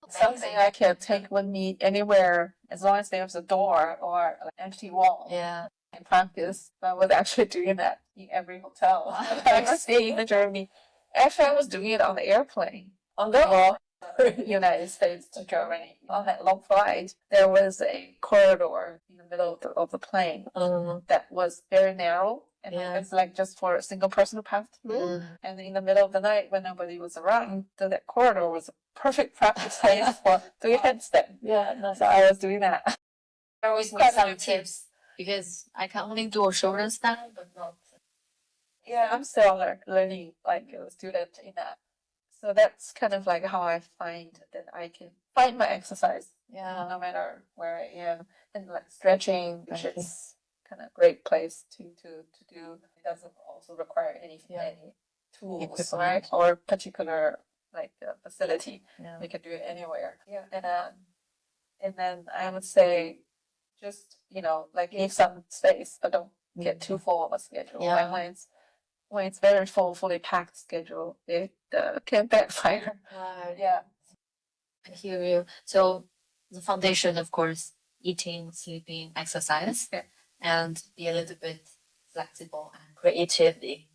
Something I can take with me anywhere as long as there's a door or an empty wall. yeah. In practice. I was actually doing that in every hotel I was staying in Germany. Actually, I was doing it on the airplane. On the United States to Germany. On that long flight, there was a corridor in the middle of the plane that was very narrow. And it's like just for a single person to pass through. And in the middle of the night, when nobody was around, that corridor was a perfect practice place for doing handstand. Yeah, nice. So I was doing that. I always need some tips because I can only do a shoulder stand, but not. Yeah, I'm still learning like a student in that. So that's kind of like how I find that I can find my exercise. Yeah. No matter where I am. And like stretching, which is kind of great place to do. It doesn't also require any tools, right? Or particular like facility. Yeah. You can do it anywhere. Yeah. And then I would say just, like leave some space, but don't get too full of a schedule. Yeah. Like when it's very fully packed schedule, it can backfire. Right. Yeah. I hear you. So the foundation, of course, eating, sleeping, exercise, and be a little bit flexible and creatively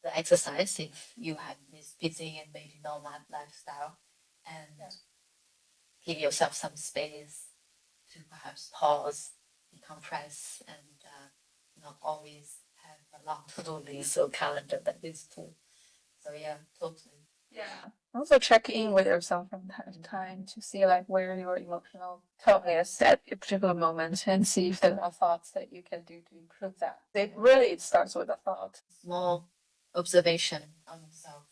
the exercise if you have this busy and maybe nomad lifestyle, and give yourself some space to perhaps pause, decompress, and not always have a long to-do list or calendar that is full. So yeah, totally. Yeah. Also check in with yourself from time to time to see like where your emotional tone is at a particular moment and see if there are thoughts that you can do to improve that. It starts with a thought. Small observation on yourself.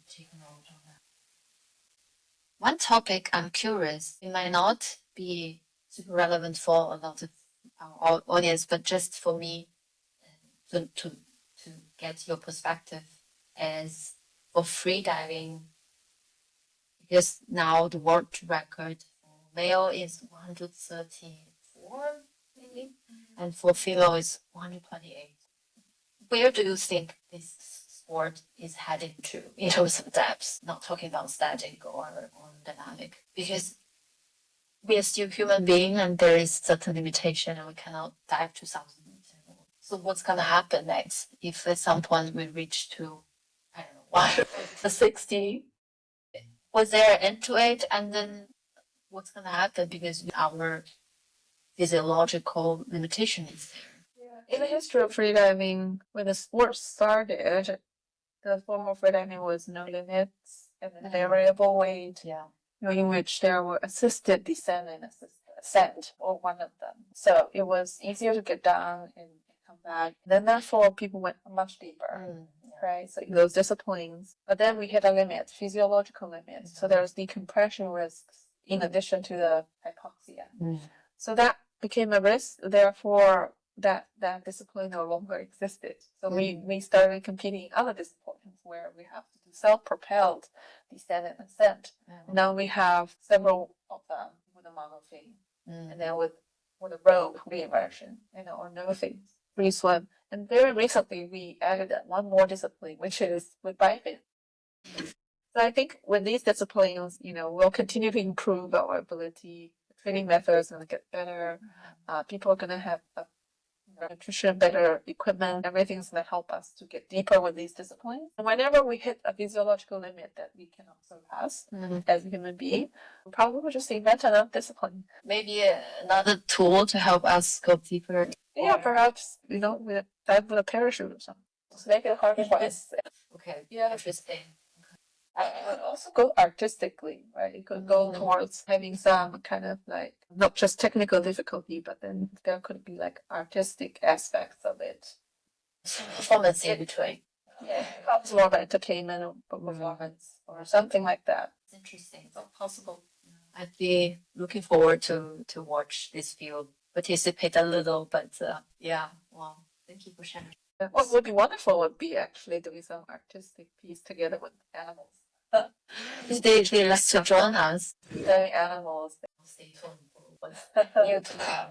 Take note of that. One topic I'm curious, it might not be super relevant for a lot of our audience, but just for me to get your perspective as for free diving, because now the world record for male is 134 maybe, and for female is 128. Where do you think this sport is heading to in terms of depth? Not talking about static or dynamic, because we are still human beings and there is certain limitation and we cannot dive to thousands. So what's gonna happen next if at some point we reach to, I don't know, 160? Was there an end to it? And then what's gonna happen because our physiological limitation is there? In the history of freediving, when the sport started, the form of freediving was no limits and variable weight. Yeah. In which there were assisted descent and assisted ascent, or one of them. So it was easier to get down and come back. Then therefore people went much deeper. Right? So in those disciplines. But then we hit a limit, physiological limit. So there's decompression risks in addition to the hypoxia. So that became a risk, therefore that discipline no longer existed. So we started competing in other disciplines where we have to do self-propelled descent and ascent. Now we have several of them with a monofin, and then with a rope re-immersion, or no fins, free swim. And very recently we added one more discipline, which is with biped. So I think with these disciplines, we'll continue to improve our ability. Training methods are going to get better. People are going to have nutrition, better equipment, everything's going to help us to get deeper with these disciplines. And whenever we hit a physiological limit that we cannot surpass as a human being, we probably will just invent another discipline. Maybe another tool to help us go deeper. Yeah, perhaps, with dive with a parachute or something. Just make it harder for us. Okay, Yeah. interesting. I would also go artistically, right? It could go towards having some kind of like not just technical difficulty, but then there could be like artistic aspects of it. Performance in between. Yeah, perhaps more of entertainment or performance or something like that. It's interesting. It's not possible. I'd be looking forward to watch this field, participate a little, but yeah, well, thank you for sharing. What would be wonderful would be actually doing some artistic piece together with animals. If they like to join us, Studying animals. stay tuned for what's new to come.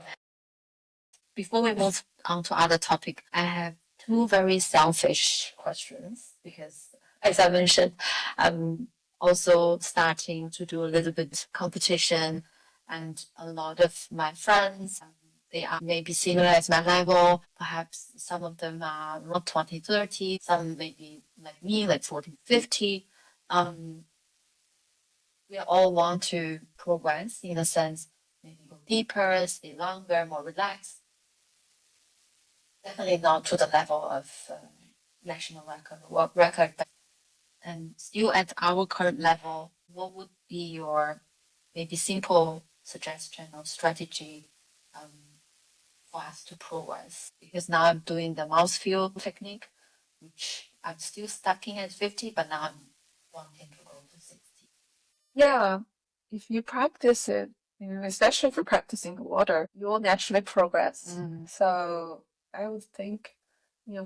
Before we move on to other topic, I have two very selfish questions because, as I mentioned, I'm also starting to do a little bit competition, and a lot of my friends, they are maybe similar as my level. Perhaps some of them are not 20, 30, some maybe like me, like 40, 50. We all want to progress in a sense, maybe go deeper, stay longer, more relaxed. Definitely not to the level of national record, world record, but and still at our current level, what would be your maybe simple suggestion or strategy for us to progress? Because now I'm doing the mouse feel technique, which I'm still stuck in at 50, but now I'm wanting to go to 60. Yeah, if you practice it, especially if you're practicing the water, you will naturally progress. So I would think,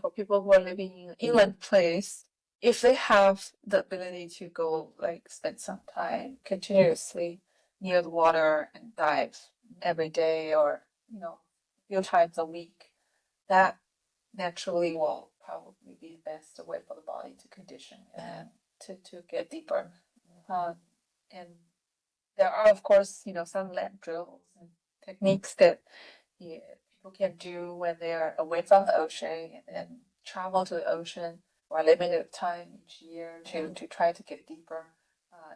for people who are living in an inland place, if they have the ability to go, like, spend some time continuously near the water and dive every day or, a few times a week, that naturally will probably be the best way for the body to condition and to get deeper. And there are, of course, some land drills and techniques that people can do when they are away from the ocean and then travel to the ocean for a limited time each year to try to get deeper.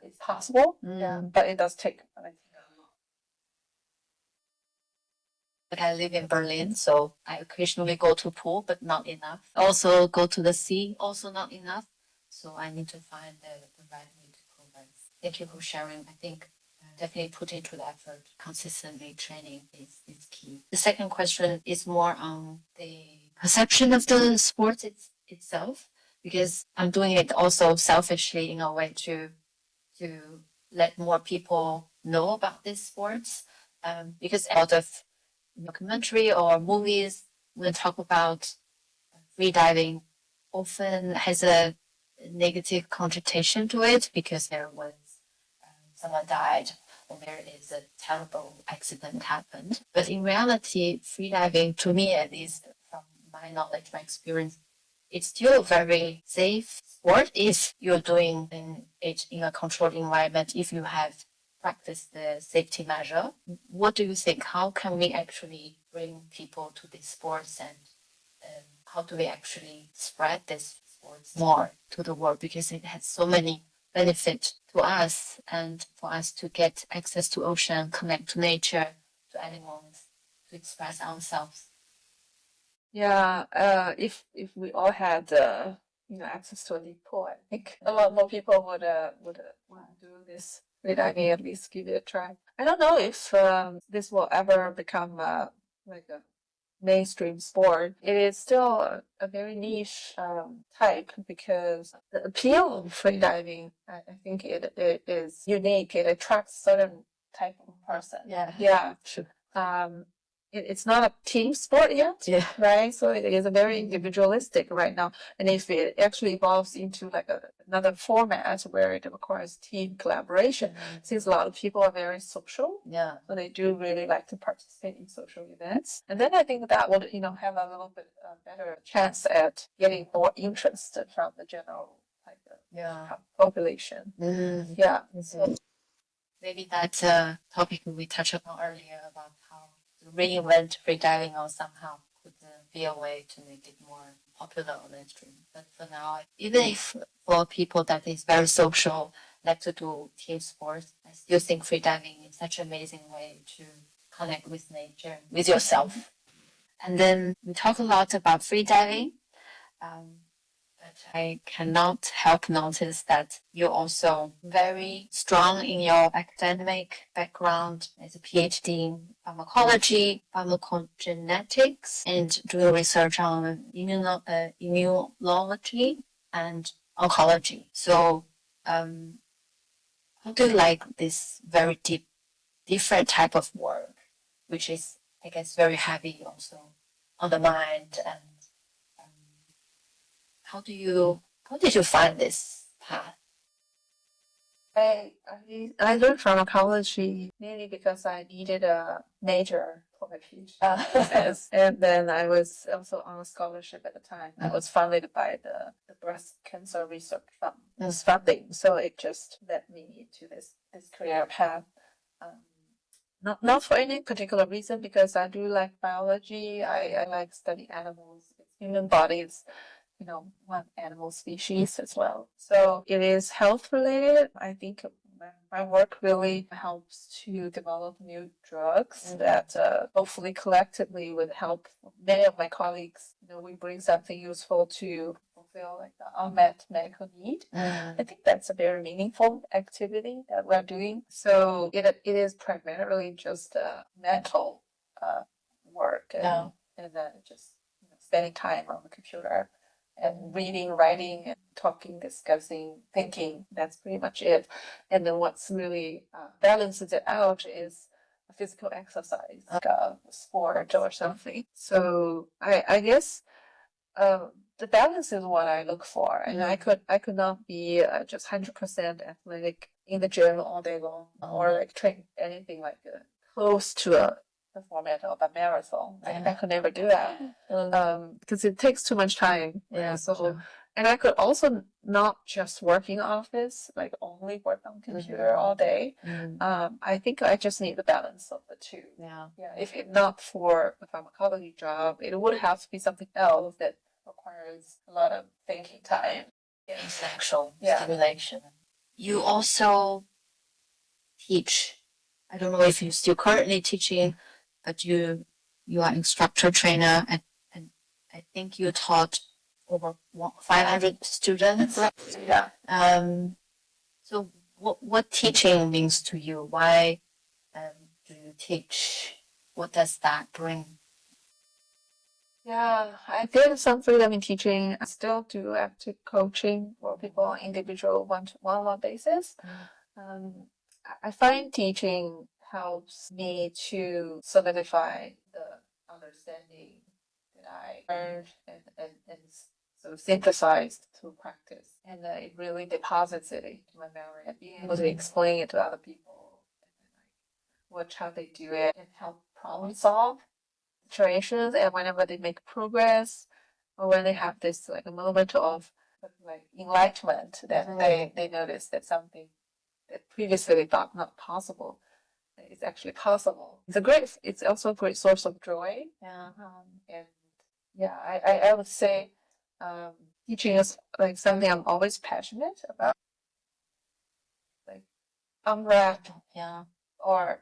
It's possible, but it does take, I think, But I live in Berlin, so I occasionally go to pool, but not enough. Also go to the sea, also not enough. So I need to find the right way to progress. Thank you for sharing. I think definitely put into the effort, consistently training is key. The second question is more on the perception of the sport itself, because I'm doing it also selfishly in a way to let more people know about these sports. Because a lot of documentary or movies will talk about freediving often has a negative connotation to it because there was someone died or there is a terrible accident happened. But in reality, freediving, to me at least, from my knowledge, my experience, it's still a very safe sport if you're doing it in a controlled environment, if you have practiced the safety measure. What do you think? How can we actually bring people to these sports and how do we actually spread this sports more to the world? Because it has so many benefits to us and for us to get access to ocean, connect to nature, to animals, to express ourselves. Yeah, if we all had access to a deep pool, I think a lot more people would want to do this freediving, at least give it a try. I don't know if this will ever become like a mainstream sport. It is still a very niche type because the appeal of freediving, I think it is unique. It attracts certain type of person. Yeah. Sure. It's not a team sport yet, right? So it is a very individualistic right now. And if it actually evolves into like another format where it requires team collaboration, since a lot of people are very social, so they do really like to participate in social events. And then I think that would, have a little bit better chance at getting more interest from the general population. Yeah. So maybe that's a topic we touched upon earlier about how to reinvent freediving or somehow could be a way to make it more popular on mainstream. But for now, even if for people that is very social, like to do team sports, I still think freediving is such an amazing way to connect with nature, with yourself. And then we talk a lot about freediving. But I cannot help notice that you're also very strong in your academic background as a PhD in pharmacology, pharmacogenetics, and doing research on immunology and oncology. So, how do you like this very deep, different type of work, which is, I guess, very heavy also on the mind and how did you find this path? I learned pharmacology mainly because I needed a major for my PhD. Yes. And then I was also on a scholarship at the time. I was funded by the breast cancer research fund. This funding. So it just led me to this career path. Not for any particular reason, because I do like biology. I like studying animals, human bodies, one animal species as well. So it is health related. I think my work really helps to develop new drugs that hopefully collectively would help many of my colleagues. We bring something useful to fulfill like the unmet medical need. I think that's a very meaningful activity that we're doing. So it is primarily just mental work and then just spending time on the computer and reading, writing, and talking, discussing, thinking. That's pretty much it. And then what's really balances it out is a physical exercise, like a sport or something. So I guess the balance is what I look for, and I could not be just 100% athletic in the gym all day long, or like train anything like close to the format of a marathon. I could never do that because it takes too much time. And I could also not just work in office, like only work on computer all day. I think I just need the balance of the two. If it not for a pharmacology job, it would have to be something else that requires a lot of thinking time. Intellectual stimulation. You also teach. I don't know if you're still currently teaching, but you are instructor trainer, and I think you taught over 500 students. Yeah. So what teaching means to you? Why do you teach? What does that bring? Yeah, I did some freediving teaching. I still do active coaching for people on individual one-on-one basis. I find teaching helps me to solidify the understanding that I learned and sort of synthesized through practice. And it really deposits it into my memory and being able to explain it to other people and watch how they do it and help problem solve situations. And whenever they make progress or when they have this like a moment of like enlightenment, then they notice that something that previously they thought not possible is actually possible. It's also a great source of joy. And I would say teaching is like something I'm always passionate about. Like unwrap or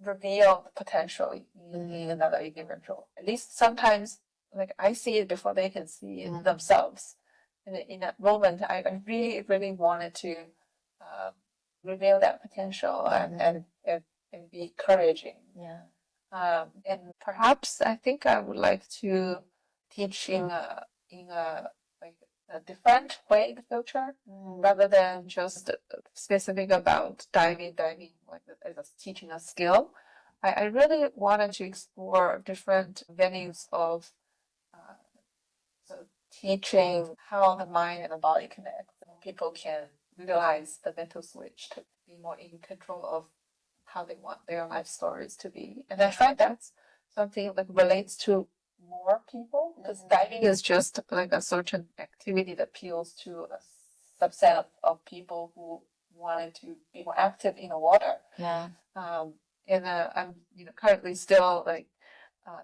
reveal the potential in another individual. At least sometimes, like I see it before they can see it themselves. And in that moment, I really, really wanted to reveal that potential and be encouraging. And perhaps I think I would like to teach in a like a different way in the future, rather than just specific about diving like as teaching a skill. I really wanted to explore different venues of so teaching how the mind and the body connect. People can utilize the mental switch to be more in control of how they want their life stories to be. And I find that's something that relates to more people, because diving is just like a certain activity that appeals to a subset of people who wanted to be more active in the water. And I'm currently still like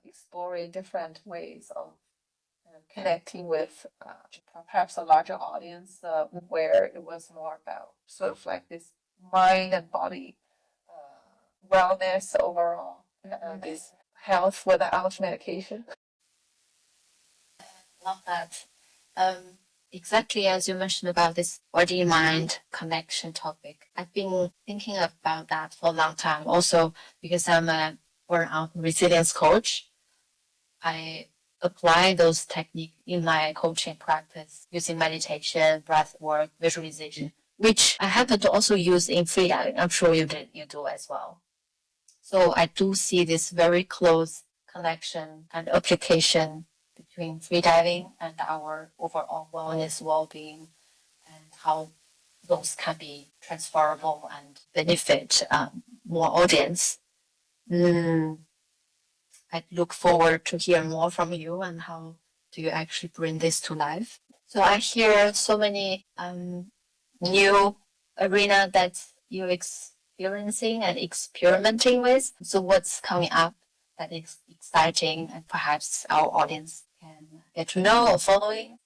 exploring different ways of connecting with perhaps a larger audience, where it was more about sort of like this mind and body wellness overall, this health without medication. Love that. Exactly as you mentioned about this body mind connection topic. I've been thinking about that for a long time also because I'm a burnout resilience coach. I apply those techniques in my coaching practice using meditation, breath work, visualization, which I happen to also use in freediving. I'm sure you do as well. So I do see this very close connection and application between freediving and our overall wellness, well-being, and how those can be transferable and benefit more audience. I look forward to hear more from you and how do you actually bring this to life. So I hear so many new arena that you're experiencing and experimenting with. So what's coming up that is exciting and perhaps our audience can get to know or following?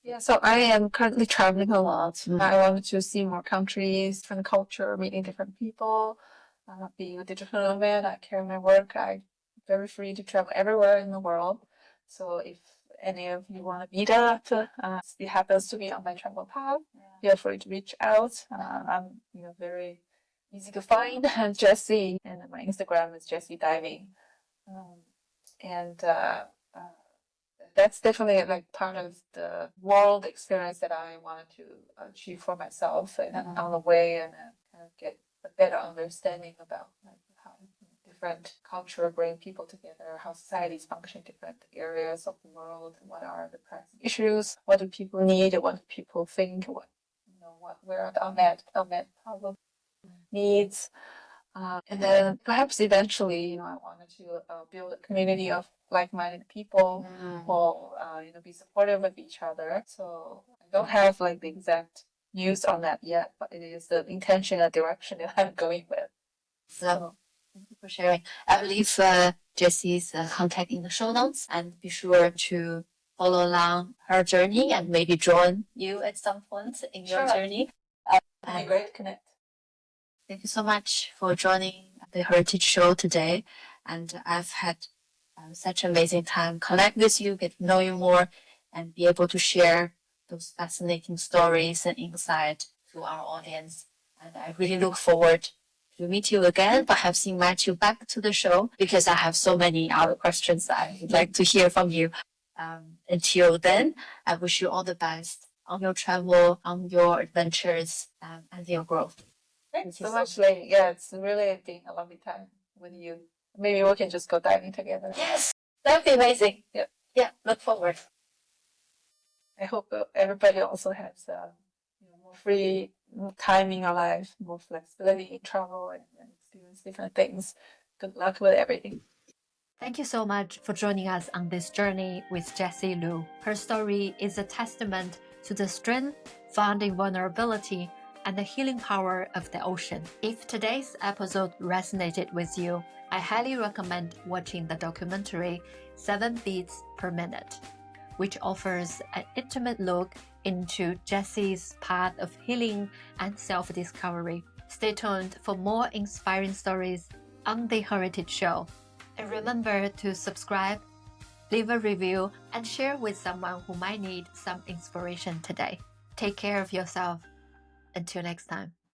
Yeah, so I am currently traveling a lot. I want to see more countries, different culture, meeting different people. Being a digital nomad, I carry my work. I'm very free to travel everywhere in the world. So if any of you want to meet up, it happens to be on my travel path, feel free to reach out. I'm very easy to find. Jessea, and my Instagram is Jessea Diving. And that's definitely like part of the world experience that I wanted to achieve for myself and on the way, and kind of get a better understanding about like how different culture bring people together, how societies function in different areas of the world, what are the pressing issues, what do people need, what do people think, where are the unmet problem needs. And then perhaps eventually, I wanted to build a community of like-minded people who will, be supportive of each other. So I don't have like the exact views on that yet, but it is the intention and direction that I'm going with. So thank you for sharing. I will leave Jesse's contact in the show notes and be sure to follow along her journey and maybe join you at some point in your journey. It'd be great to connect. Thank you so much for joining the Heritage Show today. And I've had such an amazing time connect with you, get to know you more, and be able to share those fascinating stories and insight to our audience. And I really look forward to meet you again, perhaps invite you back to the show because I have so many other questions I would like to hear from you. Until then, I wish you all the best on your travel, on your adventures, and your growth. Thanks so much, Lady. Yeah, it's really been a lovely time with you. Maybe we can just go diving together. Yes, that'd be amazing. Yeah, look forward. I hope everybody also has more free time in your life, more flexibility in travel, and experience different things. Good luck with everything. Thank you so much for joining us on this journey with Jessea Lu. Her story is a testament to the strength found in vulnerability and the healing power of the ocean. If today's episode resonated with you, I highly recommend watching the documentary 7 Beats Per Minute, which offers an intimate look into Jessea's path of healing and self-discovery. Stay tuned for more inspiring stories on The Heritage Show. And remember to subscribe, leave a review, and share with someone who might need some inspiration today. Take care of yourself. Until next time.